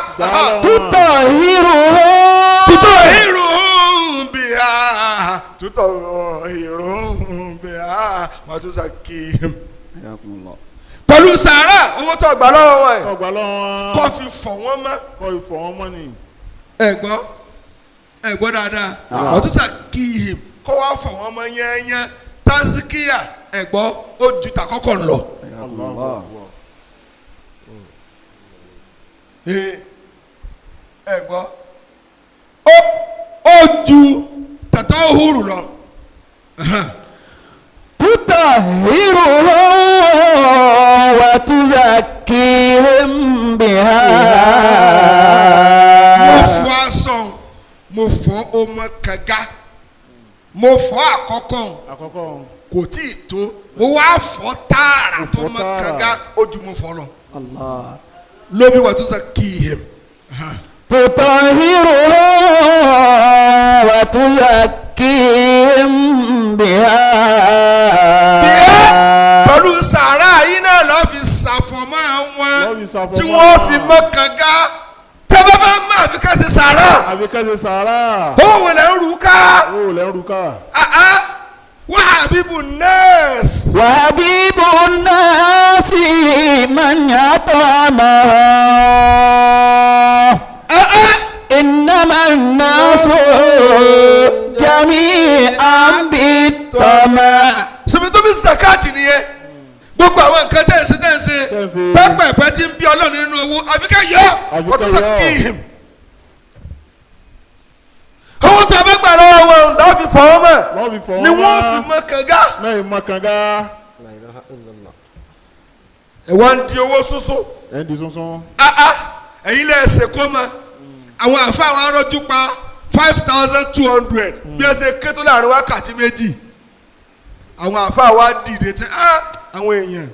تطهرهم tutọ̀ irun bí a tutọ̀ irun bí a wọ́n tún sàkí pẹ̀lú sàárà owó tó gbà lọ́wọ́ wọn ẹ̀ ọgbà lọ́wọ́ kó wọn. fi fọ̀ wọ́n mọ́. kọ́ ìfọ̀ wọn mọ́ ni. ẹ gbọ́ dáadáa ọ̀túnṣà kí ihìm kó wá fọ̀ wọ́n mọ́ yẹ́nyẹ́ tazkiya ẹ gbọ́ ó ju tàkọ́kọ́ lọ. Allah. ẹ gbọ́ ó ju tatahuru lọ. تطهرهم وتزكيهم بها mo fọ aṣọ mo fọ ọmọ kànga mo fọ àkọ́kọ́ àkọ́kọ́. kò tí ì tó mo wá fọ tààrà tó ọmọ kànga ó ju mo fọ lọ. lóbi wà tó sọ kí ihìm. تطهرهم وتزكيهم بها pẹ̀lú sàárà yìí náà lọ́ọ́ fi ṣàfọ̀mọ́ wọn tí wọ́n fi mọ́ kànga tẹ́bẹ́ fẹ́ mọ́ àfi ká ṣe sàárà. àbí kẹ́sẹ̀ sàárà. ó wò lẹ́ ń rú ká. ó lẹ́ ń ru ká. وحبيب الناس وحبيب الناس من يطعمه إنما الناس جميعا بالطمع. sọmi tó bí zakati nìyẹn gbogbo àwọn nǹkan tẹ̀ ń ṣe pẹ́pẹ́pẹ́ tí ń bí ọlọ́run nínú owó àfikẹ́ yọ wọ́n tún sọ kí him. owó tó a bá gbà lọ́wọ́ wọn lọ́ọ́ fi fọ́ wọn mọ́ ni wọ́n fi mọ́ kànga. lẹ́yìn mọ́ kànga. ẹ wá ń di owó sunsun. ẹ̀ ń di sunsun. ẹ̀yin lẹ́ ṣe kó ma àwọn àfa àwọn arọ́jú pa 5,200 bí ẹ ṣe ké tó láàrin wákàtí méjì àwọn àfa wa dìde tí àwọn èèyàn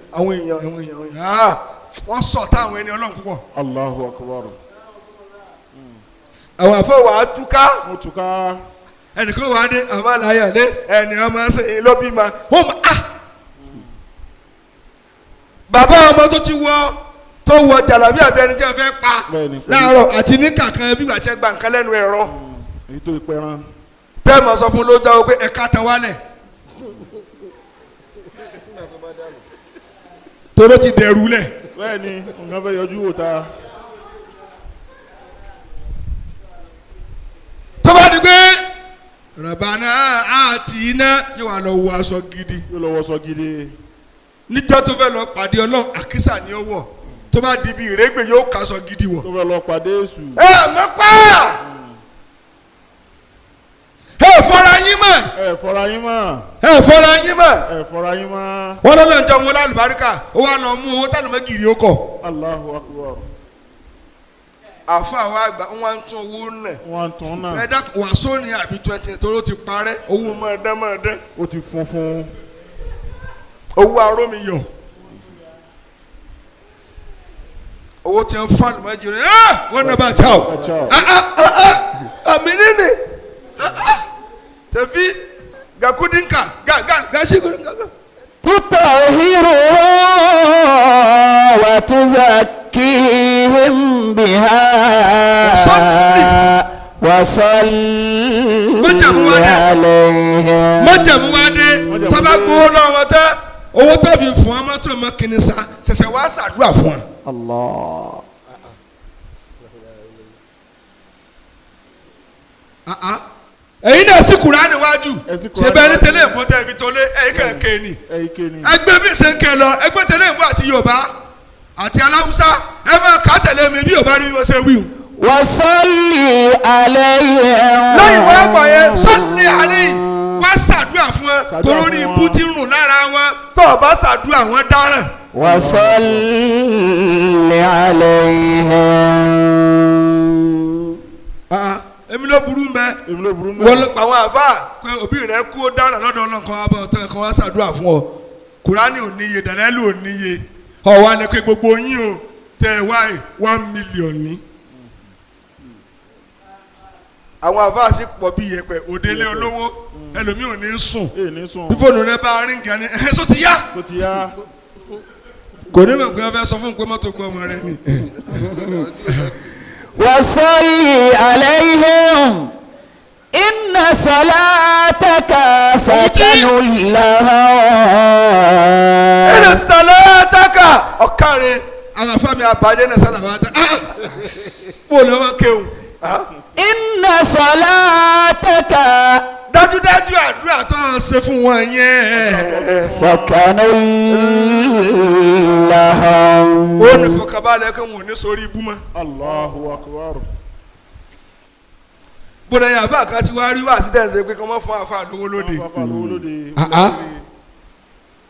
wọ́n sọ táwọn ẹni ọlọ́run púpọ̀. Allahu akbar. àwọn àfa wa túká mo túká. ẹnìkan wà á dé àfa làyà lé ẹnì ọmọ ṣe é lọ́bí ma wọ́n mọ̀ bàbá ọmọ tó wọ jàlábí àbí ẹni tí a fẹ́ pa láàárọ̀ àti ní kàkan bí wàá tẹ́ gba nǹkan lẹ́nu ẹ̀rọ. èyí tó ìpẹ́ràn. tẹ́ẹ̀mọ̀ sọ fún lójá o pé ẹ̀ka tán wálẹ̀. tóró ti dẹ̀rù lẹ̀. bẹ́ẹ̀ni nǹkan fẹ́ yọjú wò ta. tó bá di pé Rabbana atina yóò wá lọ wọ aṣọ gidi. yóò lọ wọṣọ gidi. níjọ́ tó fẹ́ lọ pàdé Ọlọ́run àkísà ni ó wọ̀ tó bá di bí ìrégbè yóò kaṣọ gidi wọ̀. tó fẹ́ lọ pàdé èṣù. mọ pa fọra yín mọ́. fọra yín mọ́. fọra yín mọ́. fọra yín mọ́. wọ́n lọ́nà jẹun wọn lálùbáríkà ó wà lọ mú owó tánù mẹ́gìrì ó kọ̀. Allahu akbar. àfa àwọn àgbà wọn ń tún owó nà. wọ́n ń tún náà. ẹ dákun wàásù ní àbí 20 tó ló ti parẹ́ owó máa dán. ó ti funfun. owó arómiyọ̀ owó tí ń fa àlùmọ́jì rẹ̀ wọ́n náà bá ta o àmì nínú tẹ̀fí gàkúdínká gàṣíkúdínká. تطهرهم وتزكيهم بها وصل عليهم. májàmú wa dé tọ́ba gbowó lọ́wọ́ tẹ́ owó tó fi fún ọ mọ́tò ọmọ kìíní sa ṣẹ̀ṣẹ̀ wá ṣàdúrà fún ọ. Allah. ẹ̀yin náà sì Kùránì níwájú ṣe bẹ́ẹ̀ ní tẹ́lẹ̀ ìbò tẹ́ ibi tó lé ẹ̀yin kẹ̀kẹ́ ni ẹgbẹ́ bí ṣe ń kẹ lọ ẹgbẹ́ tẹ́lẹ̀ ìbò àti Yorùbá àti aláwùsá ẹ máa kà á tẹ̀lé mi bí Yorùbá rí bí wọ́n ṣe wí. wasalli alayhim. lẹ́yìn wá gbọ̀ yẹn sọ́ọ̀lì àlẹ́ yìí wá ṣàdúrà fún ẹ torí ibú ti rùn lára wọn tó o bá ṣàdúrà wọn dáràn. wasalli alayhim. èmi ló burú mbẹ wọ́n lọ pa àwọn àfa pé òbí rẹ kú ó dáná lọ́dọ̀ ọlọ́kan abọ́ ọ̀tẹ́ kan wá ṣàdúrà fún ọ Kùránì ò níye dàlẹ́lù ò níye ọ̀wá ni pé gbogbo yín o tẹ̀ wáyé 1 million ní. àwọn àfa sì pọ̀ bí yẹpẹ̀ òdélé olówó ẹlòmíì ò ní sùn bí fóònù rẹ bá ríǹgì ẹni ẹ̀ sọ ti yá kò ní mọ̀ pé wọ́n fẹ́ sọ fún un pé mọ́tò gbọ́ ọmọ rẹ ni. wasalli alayhim inna inna salataka sakanun lahum. Inna salataka ọ̀kàrẹ̀ àwọn afáàmì àbájẹ́ náà sálà wá tán bó lọ́wọ́ kéwù. inna salataka dájúdájú àdúrà tó ń ṣe fún wọn yẹn. sakanun lahum. ó ní fọkànbalẹ̀ kí wọn ò ní sórí ibú mọ́. Allahu akbar. bóde yẹn àfa kan ti wá rí wá sí tẹ̀sán pé kí wọ́n fún àfa lówó lóde. Afa lówó lóde.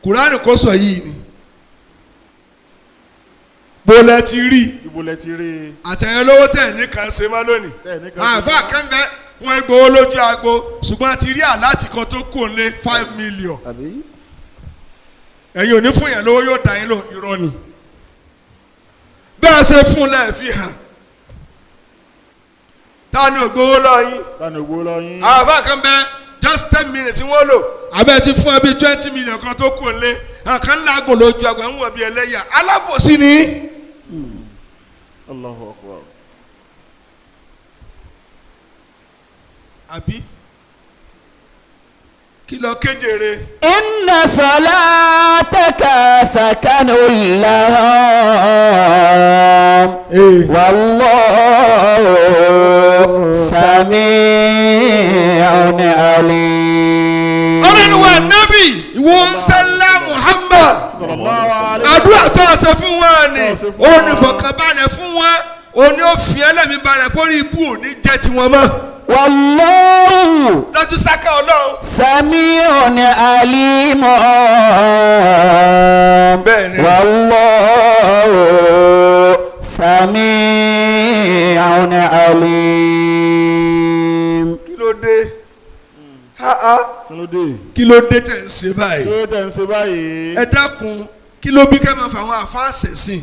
kùránì kò sọ yìí ni. bólẹ̀ ti rí Ibo lẹ ti rí. àtẹ̀yẹ lówó tẹ̀ ní kan ṣe má lónìí. àfa kẹ́ńbẹ́ wọn gbowó lójú agbo ṣùgbọ́n ti rí àláàtì kan tó kù lé 5 million. ẹ̀yin ò ní fún yẹn lówó yóò dá yín lò irọ́ ni. bẹ́ẹ̀ ṣe fún lẹ́ẹ̀ fi hàn. ta ni ò gbowó lọ yín. Tani ògbó lọ yín. àfa kẹ́ńbẹ́ just 10 minutes wọ́n lò abẹ́ ti fún ẹ bí 20 million kan tó kù lé àkàn lágbo lójú agbo ń wọ̀ bí ẹlẹ́yà alábòsí ni. Allahu akbar. àbí kí lọ kéjèrè. inna salataka sakanun lahum. wallahu sami'un alim. ọlọ́run wa nábì ìwọ sẹ́lá Muhammad Sallallahu alaihi. àdúrà tó ṣe fún wọn ni ó ní fọkànbalẹ̀ fún wọn ó ní ó fi ẹlẹ́mìí balẹ̀ kórìí ibú ò ní jẹ́ tiwọn mọ́. wallahu lọ́jú sáká ọlọ́run. sami'un alim. Bẹ́ẹ̀ni. wallahu sami'un alim. kí ló dé Kí ló dé? kí ló dé tẹ̀ ń ṣe Kí báyìí. ló tẹ̀ ń ṣe báyìí? ẹ dákun kí ló bí ká máa fa àwọn àfáà ṣẹ̀sìn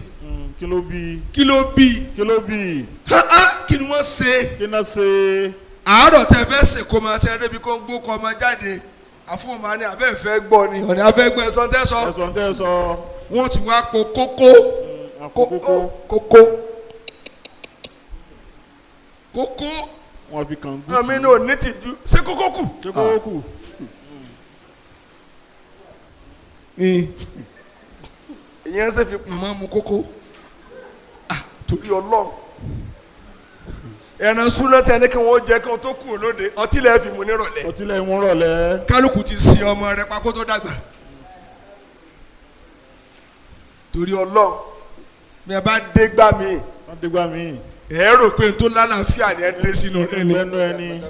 Kí ló bí? kí ló bí Kí ló bí? kí ni wọ́n ṣe. Kí náà ṣe? àárọ̀ tẹ fẹ́ sèkó máa tẹ débi kó ń gbó kọ́ ọmọ jáde àfọwọ́mọ ni abẹ́ fẹ́ gbọ́ ni ọ̀nà afẹ́ gbọ́ ẹ̀sán tẹ́ sọ Ẹ̀sán tẹ́ sọ. wọ́n ti wá po kókó Àkókò. kókó Wọ́n fi kàn gúúsì. àmì náà ní tìjú ṣé kókó kù. Ṣé kókó kù? ìyẹn ṣe fi pọ̀ máa mu kókó torí ọlọ́run ẹ̀ràn súná tí a ní kí wọ́n jẹ́ kí wọ́n tó kú lóde ọtí lẹ́ẹ̀ fi mu nírọ̀lẹ́ Ọtí lẹ́yìn wọn rọ̀lẹ́. kálukú ti sin ọmọ rẹ̀ pa kó tó dàgbà torí ọlọ́run bí a bá dé gbà mí Wọ́n dé gbà mí. ẹ rò pé n tó lálàáfíà ni ẹ dé sínú rẹ ni Lẹ́nu ẹni.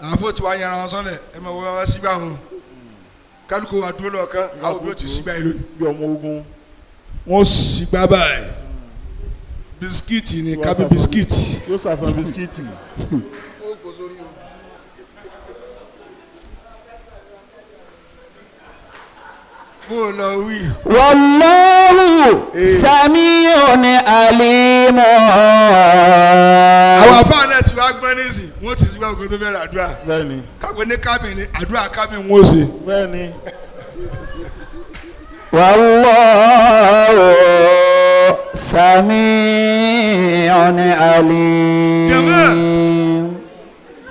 àfọ tí wàá yẹra wọn sọlẹ ẹ máa wọ wọn sígbà wọn kálukú wa dúró lọ́ọ̀kan àwọn òbí ò ti sígbà yìí lónìí Bí ọmọ ogun. wọn sígbà báyìí bisikíìtì ni kábí bisikíìtì. Yóò sàṣàn bisikíìtì. bó o lọ wí. wallahu sami'un alim. àwọn afáà náà ti wá gbọ́n nísìn wọ́n ti sígbà òkè tó bẹ̀rẹ̀ àdúrà Bẹ́ẹ̀ni. kápẹ́ ní kábì ní àdúrà kábì ń wọ́n ṣe. Bẹ́ẹ̀ni. wallahu sami'un alim.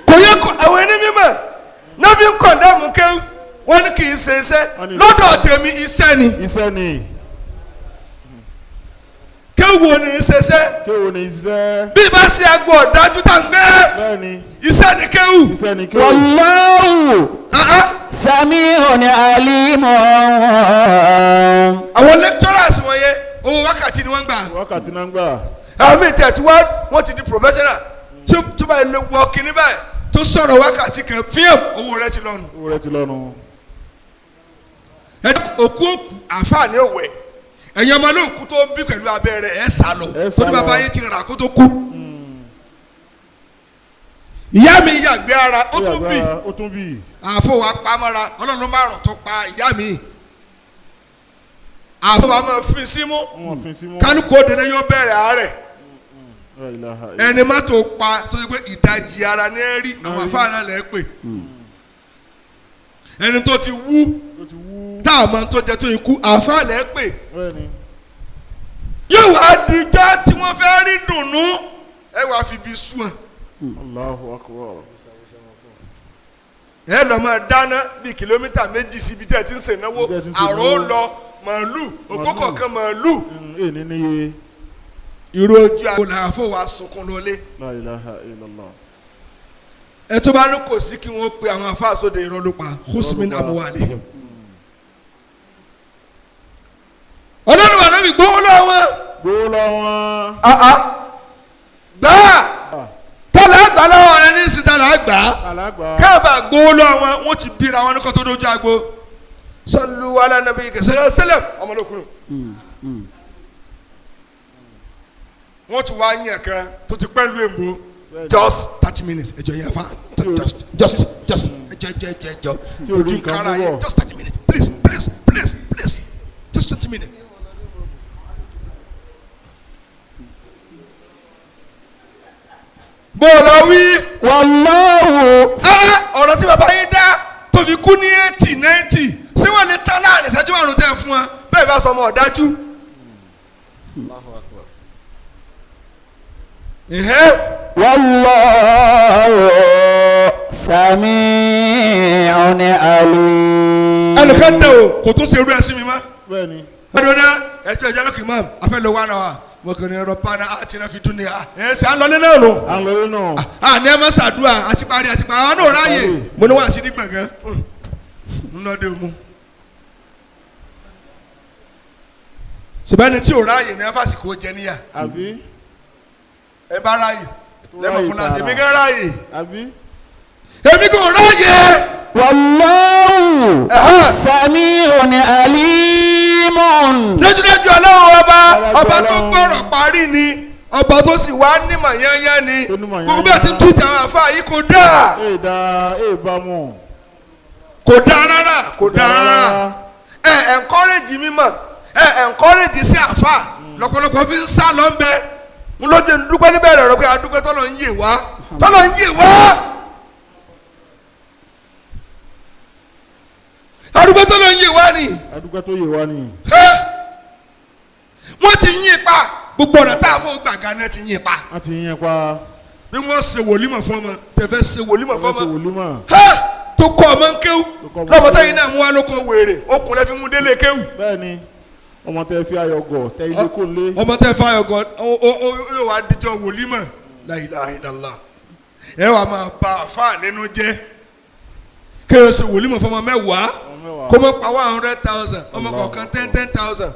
kò yẹ kó àwọn ẹni mímọ́ náà fi ń kọ̀ndàmù kéwù wọ́n ní kì í ṣe iṣẹ́ lọ́dọ̀ tèmi iṣẹ́ ni Iṣẹ́ ni. kéwù wo ni iṣẹ́ Kéwo ni iṣẹ́. bí bá ṣe agbó ọ̀dájú tá ń gbé Bẹ́ẹ̀ni. iṣẹ́ ni kéwù. Iṣẹ́ ni kéwo. wallahu sami'un alim. àwọn lecturers wọ̀nyẹn owó wákàtí ni wọ́n ń gbà. Wákàtí náà ń gbà. àwọn míì tí a ti wọ́n ti di professional tó bá ilé wọ kíní báyìí tó sọ̀rọ̀ wákàtí kan fíìm owó rẹ̀ ti lọ́nu. Owó rẹ̀ ti lọ́nu. òkú àǹfààní òwe ẹ̀yin ọmọ olóòkú tó bí pẹ̀lú abẹ́rẹ́ ẹ̀ sá lọ Ẹ sá torí lọ. bàbá yín ti rà kó tó kú. ìyá mi yàgbé ara ó tún bì Ó tún bì. àfọwọ́ apámọ́ra ọlọ́run márùn tó pa ìyá mi àfọwọ́ àmọ́ fi símú Wọ́n fi sí mú. kálukú òdèdè yóò bẹ̀rẹ̀ àárẹ̀ La ilaha ẹni má tó pa tó ṣe pé ìdajì ara ní ẹ rí àwọn afáàná lẹ́ pè ẹni tó ti wú Ó ti wú. tá a máa tó jẹ tó ikú àfáà lẹ́ pè Bẹ́ẹ̀ni. yóò wá dijọ́ tí wọ́n fẹ́ rí dùnnú ẹ wàá fi bí sùn ẹ̀. Allahu akbar. ẹ lọ máa dáná bíi kìlómítà méjì síbi tí ẹ ti ń ṣe náwó àrò lọ màálù ògbó kọ̀ọ̀kan màálù. èyí níye. irú ojú àwọn làáfò wa sunkún lọlé. La ilaha illallah. ẹ tó bá ní kò sí kí wọ́n pe àwọn afáàsóde irọ́ ló pa husmin amuwalihim. ọlọ́run wà lóbi gbówó lọ́wọ́. gbówó lọ́wọ́. gbà tọ́lá àgbà lọ́wọ́ rẹ ní ìsìn tọ́lá àgbà káàbà gbówó lọ́wọ́ wọn ti bíra wọn ní kó tó dójú àgbo. sallu ala nabiyyika sallallahu alaihi wasallam ọmọlókùnrin. wọ́n ti wá yàn kan tó ti pẹ́ lu èmbó just 30 minutes ẹjọ yẹn fa just ẹjọ ojú nkara yẹn just 30 minutes please just 30 minutes. bọ́ọ̀lù wí. wallahu. ọ̀rọ̀ tí bàbá yín dá tóbi kú ní 80 90 ṣé wọ́n lè tán láàrin ìṣẹ́jú márùn-ún tẹ̀ fún wa bẹ́ẹ̀ bá sọ ọmọ ọ̀dájú. wallahu sami'un alim. ẹnìkan dẹ̀ o kò tún ṣe irú ẹ̀sìn mi mọ́. bẹ́ẹ̀ni. ẹ̀dùn náà ẹ̀jọ̀ ìjọba imam afẹ́ lo 1 hour mo kàn ní ẹ̀rọ pana àti iná fi dún ní ẹ̀ ṣe à ń lọlé náà nù. à ń lọlé náà. à ní ẹ má ṣàdúrà àti parí àwọn náà ráàyè mo ní wà sí ní gbọ̀ngàn ńlọdẹ mu. sìbẹ́ni tí ò ráàyè ní afásìkò jẹ níyà. àbí. ẹ bá ráàyè lẹ́mọ̀ fún láti èmi gan ráàyè. àbí. èmi kò ráàyè. wallahu sami'un alimun. dájúdájú ọlọ́run ọba tó gbọ́rọ̀ parí ni ọba tó sì wá nímọ̀ yányá ni gbogbo bí a ti ń tún ti àwọn àfa yìí kò dáa. bá mọ̀. kò dáa rárá ẹ encourage mímọ̀ ẹ encourage sí àfa lọ́pọ̀lọpọ̀ fi ń sá lọ ń bẹ ń lóde dúpẹ́ níbẹ̀rẹ̀ rẹ̀ pé adúpẹ́ tọ́lọ̀ ń yè wá. adúgbò tó lọ ń yé wa ni. adúgbò tó yé wa ni. wọ́n ti yín pa gbogbo ọ̀nà tá a fọ́ gbàgà náà ti yín pa. wọ́n ti yín pa. bí wọ́n ṣe wòlímọ̀ fún ọmọ tẹ̀fẹ́ ṣe wòlímọ̀ fún ọmọ. ṣe wòlímọ̀. tó kọ́ ọmọ ń kéwù lọ́mọtẹ́ yìí náà mú wa ló kọ́ wèrè okùn lẹ́ fi mú délé kéwù. bẹ́ẹ̀ni ọmọ tẹ fi ayọ̀gọ̀ tẹ ilé kò lé. ọmọ tẹ fi ayọ̀gọ̀ yóò wá díjọ wòlímọ̀ la ilaha illallah ẹ wà máa ba àfáà nínú jẹ́ kéèyàn ṣe wòlímọ̀ fún ọmọ mẹ́wàá kó mọ̀ pa 100,000 ọmọ kọ̀ọ̀kan 10,000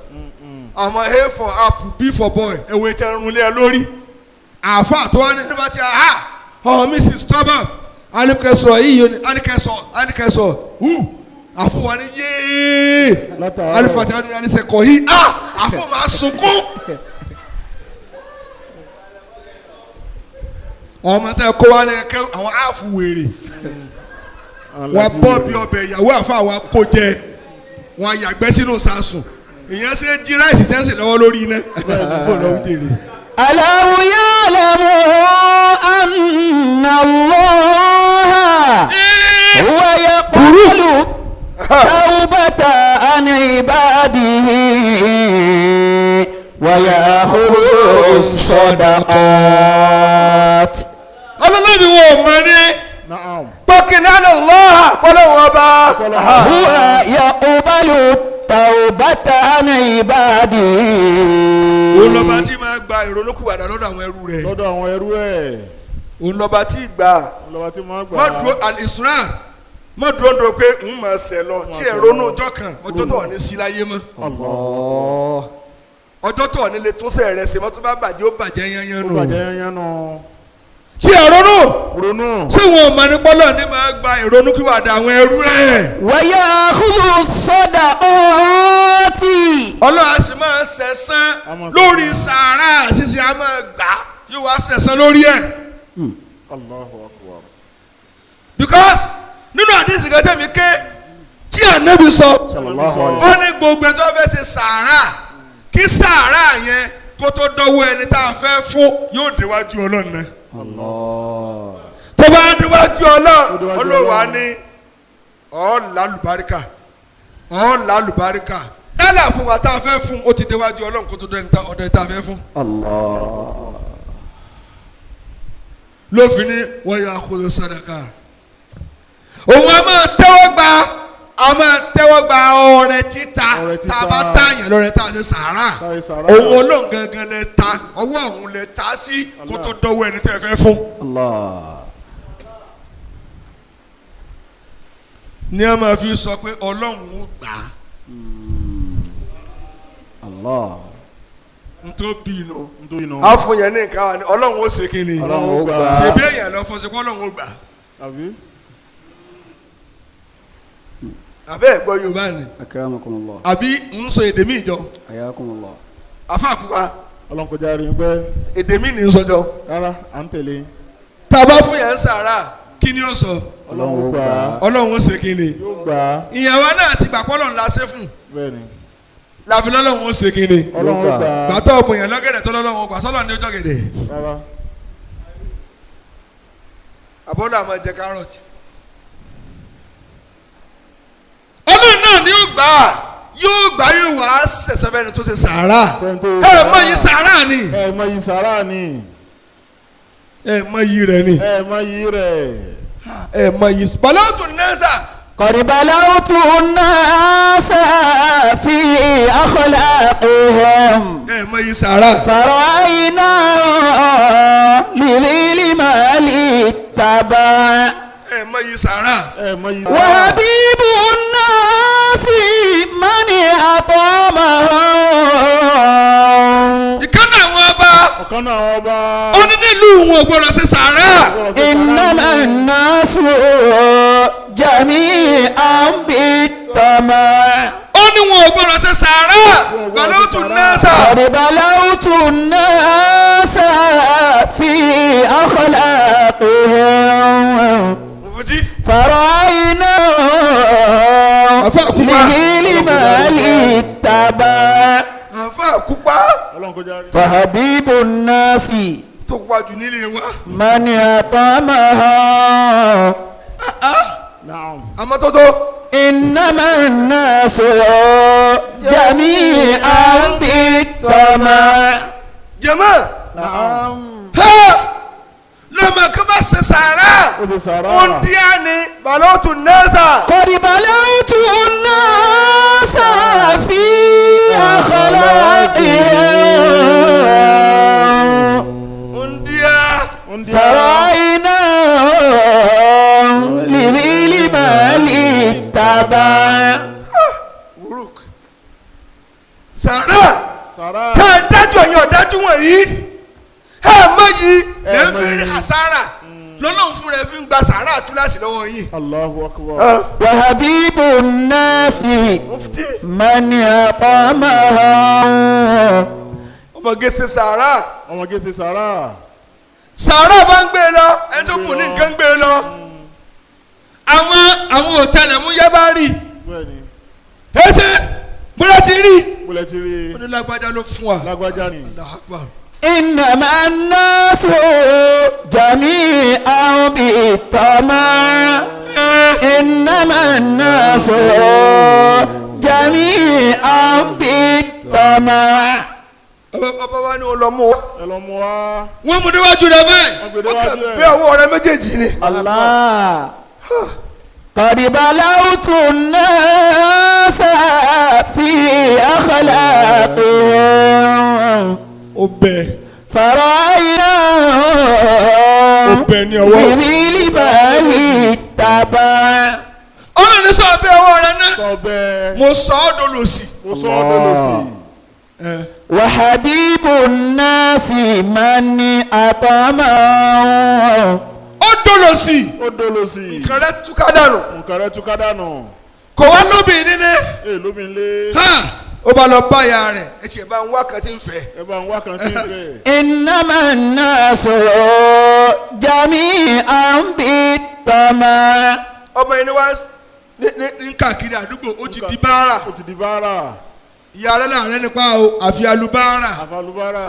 ọmọ A for apple B for boy ẹ̀wọ̀ ètò ẹ̀rùn lé ẹ lórí àfa tó wá ní nígbà tí ọmọ mi sì stubborn alikẹsọ yìí yóò ní alikẹsọ àfọwọ́ ni yéé alifati ni alisẹkọ yìí àfọ máa sunkún ọmọ tẹ kó wá ní ẹkẹ àwọn àfọ wèrè wọn bọ bí ọbẹ̀ ìyàwó àfa wa kó jẹ wọn yàgbẹ́ sínú sàásùn ìyẹn ṣe jí ráìsì tẹ́sí lọ́wọ́ lórí iná bó lọ́wọ́ dèrè. Alam ya'lamu anna Allah huwa yaqbalu tawbata an ibadihi wa ya'khudhu as-sadaqat. ọlọ́lọ́bí wo mọ̀ ní. Pọ́kìnà Allah pọ́lọ́wọ́ bá. Huwa yaqbalu tawbata an ibadihi. Òun lọ́ba tí máa gba ìrònúkúwàdà lọ́dọ̀ àwọn ẹrú rẹ̀. lọ́dọ̀ àwọn ẹrú ẹ̀. Òun lọ́ba tí gbà. lọ́ba tí máa gbà. Má dúró al-Isra má dúró ń do pé ń máa ṣẹ̀ lọ tí ẹ̀ ronú ọjọ́ kan ọjọ́ tó wà ní sí láyé mọ́. Ọjọ́ tó wà nílé tó sẹ̀ rẹ̀ ṣe mọ́ tó bá bàjẹ́ ó bàjẹ́ yányán nù. ó bàjẹ́ yányán nù. Tí ẹ̀ ronú. ronú. Ṣé wọn ò mọ̀ ní pọ́lọ́ ní máa gba ìrònúkúwàdà àwọn ẹrú rẹ̀? Wa ya'khudhu as-sadaqati. Ọlọ́run a sì máa ṣẹ̀san lórí sàárà ṣíṣe a máa gbà yóò wá ṣẹ̀san lórí ẹ̀. Allahu Akbar. Because nínú àdìsí kan tẹ̀mí ké tí ànábì sọ ó ní gbogbo ẹjọ́ fẹ́ ṣe sàárà kí sàárà yẹn kó tó dọ́wọ́ ẹni tá a fẹ́ fún yóò déwájú Ọlọ́run náà. Tó bá déwájú Ọlọ́run wá ní ọ̀làlùbáríkà ọ̀làlùbáríkà dálà fún wa tá a fẹ́ fún ó ti déwájú Ọlọ́run kó tó dẹ́ni ọ̀dọ̀ tá a fẹ́ fún. lófin ní wọ́n yà kó lọ sàdákà òun a máa tẹ́wọ́ gba ọrẹ títa tá a bá tààyàn lọ́rẹ tá a ṣe sàárà òun Ọlọ́run gangan lẹ ta ọwọ́ òun lẹ ta sí kó tó dọ́wọ́ ẹni tẹ́ fẹ́ fún. ní a máa fi sọ pé Ọlọ́run ó gbà á. ntó bí inú a fún yẹn ní nǹkan wa ni Ọlọ́run ó ṣe kí ni ṣe bí èèyàn lọ fún ṣe kó Ọlọ́run ó gbà. àbẹ́ ẹ̀gbọ́ Yorùbá ni àbí ń sọ èdè mi ìjọ àfa àkùkà Ọlọ́run kò járe ń pẹ́. èdè mi ní ń sọjọ. rárá à ń tẹ̀lé. tá a bá fún yẹn ń sàárà kí ni ó sọ. Ọlọ́run ó gbà á. Ọlọ́run ó ṣe kí ni. yóò gbà á. ìyàwó náà ti gbà pọ́lọ̀ ńlá ṣe fún. bẹ́ẹ̀ni. làbí lọ́lọ́run ó ṣe kí ni. Ọlọ́run ó gbà á. gbàtọ́ ọ̀pọ̀ yẹn lọ́gẹ̀dẹ̀ tó lọ́lọ́run gbà tọ́lọ́ ní ọjọ́ gẹ̀dẹ̀. rárá. àbọ̀dọ̀ àmọ́ jẹ kárọ̀tì. Ọlọ́run náà ni yóò gbà yóò wá ṣẹ̀ṣẹ̀ fẹ́ni tó ṣe sàárà. ẹ mọ yìí sàárà ni. ẹ mọ yìí sàárà ni. ẹ mọ yìí rẹ ni. ẹ mọ yìí rẹ. ẹ mọ yìí balawutu nasa. قد بلوت الناس في أخلاقهم ẹ mọ yìí sàárà. فرأينا للمال التبع ẹ mọ yìí sàárà. ẹ mọ yìí. وحبيب الناس من أطعمه. ìkànnì àwọn ọba. ọ̀kan náà àwọn ọba. ó ní nílùú wọn ò gbọdọ̀ ṣe sàárà. إنما الناس جميعا بالطمع. ó ní wọn ò gbọdọ̀ ṣe sàárà. balawutu nasa. قد بلوت الناس في أخلاقهم mufti. فرأينا للمال التبع. àfa àkúpá. Ọlọ́run kò járe. فحبيب الناس tó kópa jù nílé wa. من أطعمها. naam. amọ́tótó. إنما الناس جميعا بالطمع. jama. naam. lọ́mọ kí bá ṣe sàárà. ó ṣe sàárà. ó ń díẹ̀ ní balawutu nasa. قد بلوت الناس في أخلاقهم ó ń díẹ̀. فرأينا لذي المال التبع. wúrúk. sàárà. sàárà. tá a dájú ẹ̀yin ọ̀dájú wọ̀nyí. ẹ mọ yìí ẹ ń fi rí àsárà lọ́nà fún rẹ fi ń gba sàárà túláàsì lọ́wọ́ yìí. Allahu akbar. وحبيب الناس mufti. من أطعمها. ọmọge ṣe sàárà. ọmọge ṣe sàárà. sàárà bá ń gbé e lọ ẹni tó kù ní nǹkan ń gbé e lọ. àwọn òtẹlẹ̀múyẹ́ bá rí. bẹ́ẹ̀ni. ẹsẹ̀ bóyá ti rí. bólẹ̀ ti rí. ó ní lágbájá ló fún wa. lágbájá ni. Allahu Akbar. إنما الناس جميعا بالطمع. إنما الناس جميعا بالطمع. ọba wa ni olọmọ wa. ẹ lọ mú wa. wọ́n mú déwájú rẹ bẹ́ẹ̀. wọ́n gbé wọ́n kàn déwájú bí ẹ̀. ọwọ́ rẹ méjèèjì ni. الله قد بلوت الناس في أخلاقهم ó bẹ فرأينا ó bẹ ní ọwọ́. لذي المال التبع. ọlọ́run ní sọ bí ọwọ́ rẹ náà. sọ bẹ́ẹ̀. mo sọ ọ́ dolòsì. mo sọ ọ́ dolo sí. وحبيب الناس من أطعمه. ó dolòsì. ó dolo sí. nǹkan rẹ túká dànù. nǹkan rẹ túká dànù. kò wá lóbì nílé. ee lómi lé. ó bá lọ bá ìyá rẹ̀ ẹ tiẹ̀ bá ń wá kan tí ń fẹ́. ẹ bá ń wá kan tí ń fẹ́. إنما الناس جميعا بالطمع. ọmọ yìí ni wá ní káàkiri àdúgbò ó ti di báárà. ó ti di báárà. ìyá rẹ̀ láàrẹ̀ nípa o àfi alubáárà. àfàlùbárà.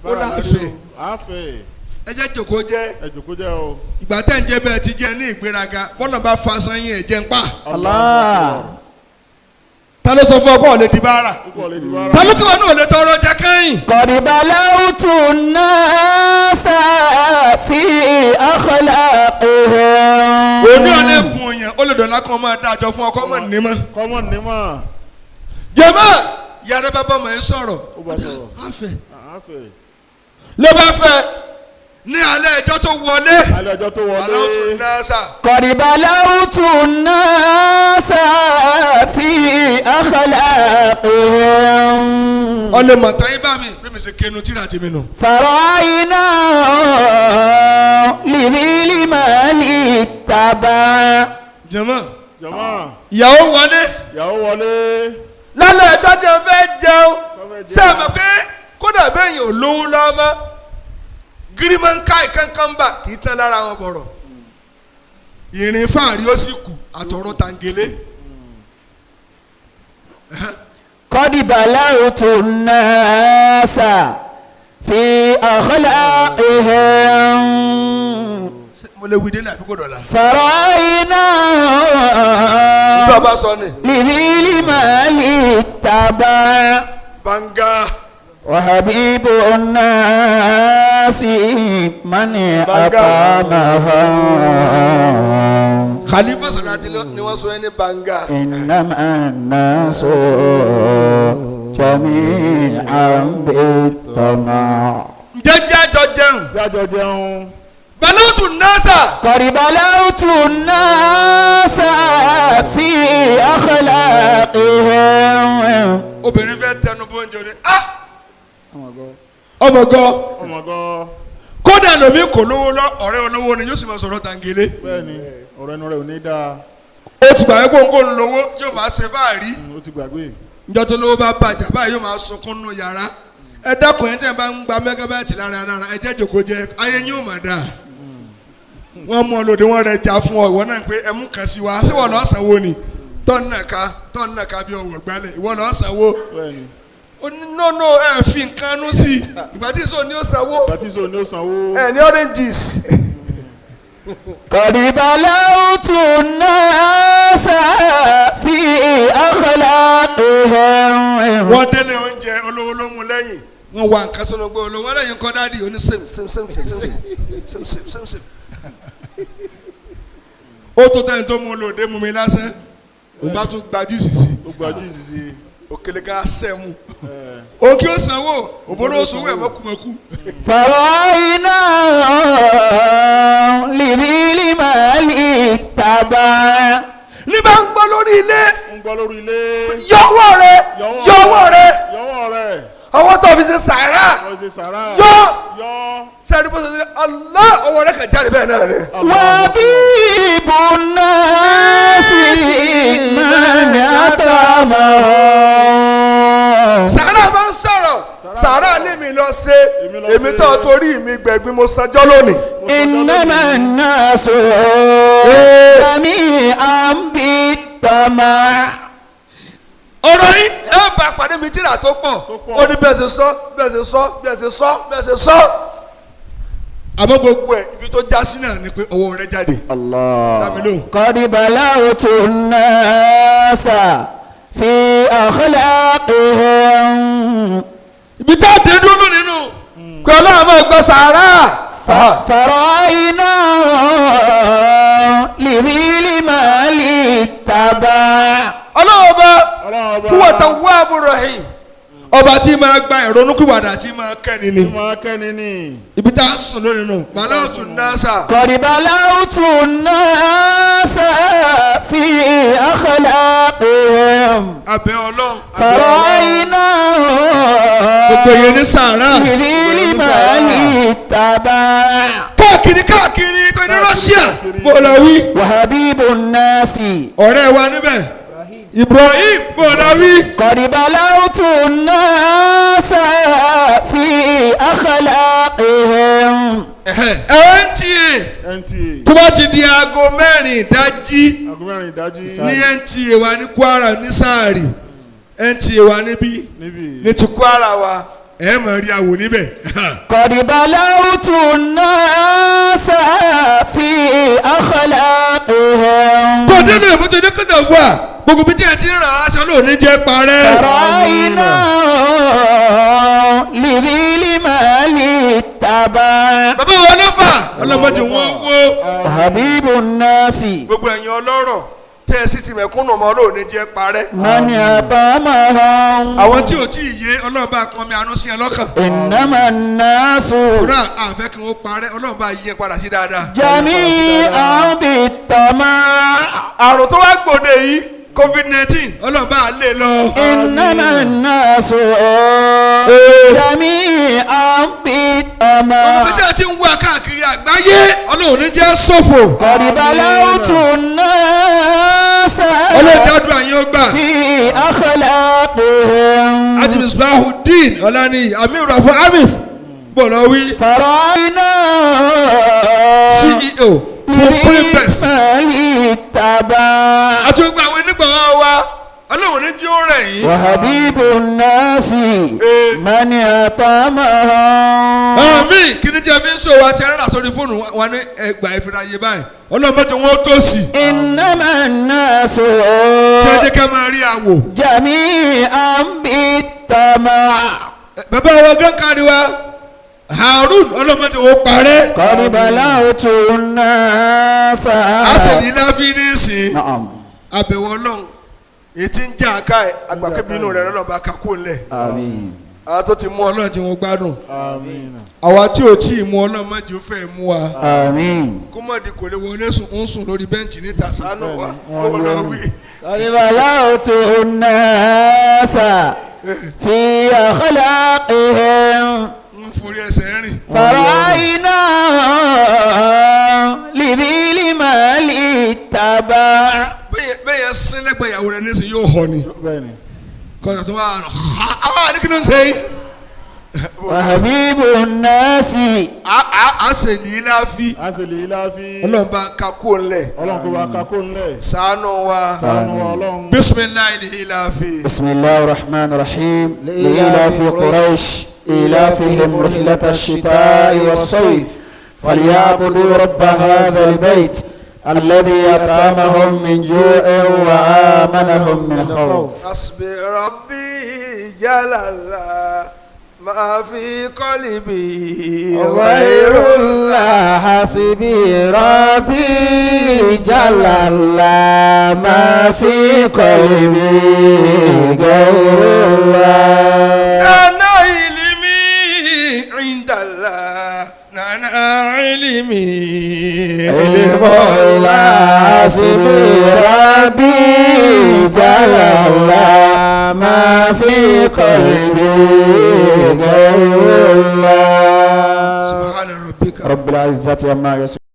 ó láàfẹ́. àfẹ́. ẹ jẹ́ jòkó jẹ́. ẹ jòkó jẹ́ o. ìgbà tẹ́ ń jẹ́ bẹ́ẹ̀ ti jẹ́ ní ìgbéraga bọ́lá bá fa sanyìn ẹ̀ jẹ́ ń pa. الله ta ló sọ fún ọ bọ́ọ̀ lè di báárà. púpọ̀ lè di báárà. ta ló kí wọn náà lè tọrọ jẹ kẹ́yìn. قد بلوت الناس في أخلاقهم. òní ọ̀lẹ́ kun yàn ó lè dọ̀la kan máa dájọ́ fún ọkọ mọ̀ ní mọ́. kọ́mọ̀ ní mọ̀. jẹ́mọ́ yàrá bàbá ọmọ yẹn sọ̀rọ̀ ó bá sọ̀rọ̀. àfẹ́ àáfẹ́. ló bá fẹ́ ní alẹ́ ẹjọ́ tó wọlé alẹ́ ọjọ́ tó wọlé. aláwọ̀ tó ná sà. قد بلوت الناس في أخلاقهم ọlẹ́ mọ̀tá yín bá mi bí mi ṣe kẹnu tíra ti mi nù. فرأينا لذي المال اتبع jẹ́mọ́ jọ̀mọ́. ìyàwó wọlé ìyàwó wọlé. lálẹ́ ẹjọ́ tí wọ́n fẹ́ jẹun fẹ́ jẹun. ṣé ẹ mọ̀ pé kódà bẹ́ẹ̀ yẹn ò lówó lọ́mọ gírímọ̀ǹkà ìkankanba kì í tán lára wọn bọ̀rọ̀ ìrìn fáàrí ó sì kù àtọ̀rọ̀ tàǹgẹ̀lé. قد بلوت الناس في أخلاقهم mo lè wí délé àbí kò dọ̀la. فرأينا bí wọ́n bá sọ ni. لذي المال اتبع banga وحبيب الناس من أقامها khalifa salati ni wọ́n sọ ẹni banga. إنما الناس جميعا بالطمع jẹ́jẹ́ àjọ jẹun. jájọ jẹun. balóòtù nasa. قد بلوت الناس في أخلاقهم obìnrin fẹ́ tẹnu bó ń jẹun ni ọmọ gan. ọmọgọ́. kódà lómi kò lówó lọ ọ̀rẹ́ olówó ni yóò sì máa sọ̀rọ̀ tàǹgẹ̀lé. bẹ́ẹ̀ni ọ̀rọ̀ ẹnu rẹ̀ ò ní dáa. ó ti gbàgbé gbòǹgbò ń lówó yóò máa ṣe fáàrí. ó ti gbàgbé. njọ́ tó lówó bá bàjẹ́ báyìí yóò máa sunkún nù yàrá. ẹ dákun ẹ tẹ́ ẹ bá ń gba mẹ́gábáìtì lára ẹ jẹ́ jòkó jẹ ayé yín ò mà dáa. wọ́n mú ọ lòdì wọ́n rẹ̀ já fún ọ ìwọ náà pé ẹ mú kàn sí wa ṣé wọ́n lọ́ọ́ sanwó ni tọ́ọ̀nù náà ká bí ọwọ́ gbálẹ̀ ìwọ lọ́ọ́ sanwó. bẹ́ẹ̀ni. ó ní no ẹ fi nǹkan nú sí i ìgbà tí ìṣó ni ó sanwó bàtísò ni ó sanwó. ẹ ní oranges. قد بلوت الناس في أخلاقهم wọ́n délé oúnjẹ olówó ló mú lẹ́yìn wọ́n wá nǹkan sínú gbé olówó lẹ́yìn kọ́ dáàdi oní sèm. ó tó tẹ́ni tó mú lòdì mú mi lásán òun bá tún gba júùsì sí ó gbajú ìsìsì. òkèlè ká sẹ́mu òun kí ó sanwó òbóló sanwó ẹ̀ mọ́kùmọ́kù. فرأينا لذي المال اتبع ní bá ń gbọ́ lórí ilé ń gbọ́ lórí ilé. yọwọ́ rẹ yọwọ́ rẹ̀. ọwọ́ tó fi ṣe sàárà wọ́n ṣe sàrà. yọ yọ. sẹ́ni bó ṣe ṣe Allah ọwọ́ rẹ kàn jáde bẹ́ẹ̀ náà rẹ. وبيب الناس من أطعمه sàárà máa ń sọ̀rọ̀ sàárà ní mi lọ ṣe èmi tó torí mi gbẹ̀gbin mo sanjọ́ lónìí. إنما الناس جميعا بالطمع ọ̀rọ̀ yìí ẹ bá pàdé mi tíra tó pọ̀ ó ní bẹ́ẹ̀ ṣe sọ bẹ́ẹ̀ ṣe sọ bẹ́ẹ̀ ṣe sọ bẹ́ẹ̀ ṣe sọ. àmọ́ gbogbo ẹ̀ ibi tó já sí náà ni pé ọwọ́ rẹ jáde. Dámi lóhùn. قد بلوت الناس في أخلاقهم ibi tá a dé dúró nínú pé ọlọ́run máa gbọ́ sàárà. فرأينا لذي المال اتبع ọlọ́run bá ọlọ́run ọba. huwa tawwabur rahim ọba tí máa gba ìrònúkúwàdà tí máa kẹ́ni ni. máa kẹ́ni ní. ibi tá a sùn lónìí nù balawtu nasa. قد بلوت الناس في أخلاقهم abẹ́ ọlọ́run فرأينا gbogbo yẹn ní sàárà. لذي المال اتبع káàkiri tó ní Russia bọ́ọ̀láwí وحبيب الناس ọ̀rẹ́ wa níbẹ̀ Ibrahim bọ́ọ̀láwí. قد بلوت الناس في أخلاقهم ẹ̀wọ̀n NTA NTA. tó bá ti di aago mẹ́rin ìdájí aago mẹ́rin ìdájí. ní NTA wa ní Kwara ní sáàrì NTA wa níbí níbí. ní ti Kwara wa ẹ̀ mọ̀ rí àwò níbẹ̀. قد بلوت الناس في أخلاقهم tó délé mo ti ní kódà fún wa gbogbo bí tí a ti ń ra aṣọ lónìí jẹ́ parẹ́. فرأينا لذي المال اتبع bàbá wa ló fà ọlọ́mọdé wọn wó. وحبيب الناس gbogbo ẹ̀yin ọlọ́rọ̀ tẹ́ ẹ sì ti mẹ̀kúnnù mọ́ Ọlọ́run ní jẹ́ parẹ́. من أطعمهم àwọn tí ò tí ì yé Ọlọ́run bá pọn mi àánú sí ẹ lọ́kàn. إنما الناس kúrò àfẹ́ kí wọ́n parẹ́ Ọlọ́run bá yí ẹ padà sí dáadáa. جميعا بالطمع àrùn tó wá gbòde yìí COVID-19 Ọlọ́run bá lè lọ. إنما الناس جميعا gbogbo بالطمع bí tẹ́ ẹ ti ń wá káàkiri àgbáyé Ọlọ́run ní jẹ́ ṣòfò. قد بلوت الناس Ọlọ́run jádùn àyìn ọgbà. في أخلاقهم Adi Misbahuddin Ọláni Amiru Afọ Amif bọ̀lọ̀ wí فرأينا CEO fún Primbest. التبع àti gbogbo àwọn onígbàwọ́ wa Ọlọ́run ní tí ó rẹ̀ yín. وحبيب الناس من أطعمهم àmì kíní jẹ́ fi ń sọ wa ti rárá sórí fóònù wa ní ẹgbàá ìfira yé báyìí Ọlọ́run mọ́tò wọn tó sì. إنما الناس tí wọ́n jẹ́ ká máa rí àwò. جميعا بالطمع bàbá wa gán kárí wa Harun Ọlọ́run mọ́tò wọn parẹ́. قد بلوت الناس a sì ní láfi ní ìsìn نعم àbẹ̀wò Ọlọ́run ètí ń jà ká ẹ̀ agbàkébí inú rẹ̀ lọ́ba kakó ńlẹ̀. آمين àwọn tó ti mú Ọlọ́run tí wọ́n gbádùn. Àmín. àwa tí ò tí ì mú Ọlọ́run má jẹ́ ó fẹ́ mú wa. آمين kó mọ̀ di kò lè wọlé sùn lórí bẹ́ǹchì níta sánú wa kó lọ wí. قد بلوت الناس في أخلاقهم ń forí ẹsẹ̀ rìn. فرأينا لذي المال التبع bẹ́ẹ̀ yẹn sín lẹ́gbẹ̀ẹ́ ìyàwó rẹ̀ nísìnyí yóò họ ni. Bẹ́ẹ̀ni. kọ́ńtà tó wà á nà àwọn àdìkí ló ń sẹ́yìn. وحبيب الناس a ṣe ní láfi. A sì lè láfi. Ọlọ́run bá kakó ńlẹ̀ Ọlọ́run kò bá kakó ńlẹ̀. ṣàánú wa. Ṣàánú wa Ọlọ́run. bisimilayi lihi láfi. بسم الله الرحمن الرحيم لإيلاف قريش إيلافهم رحلة الشتاء والصيف فليعبدوا رب هذا البيت الذي أطعمهم من جوع وآمنهم من خوف hasbi rabbi jalala ma fi qalbi غير الله حسبي ربي جل الله ما في قلبي غير الله nana ilimi indala nana ilimi علم الله حسبي ربي جل الله ما في قلبي غير الله subhana rabbika رب العزة عما يصفون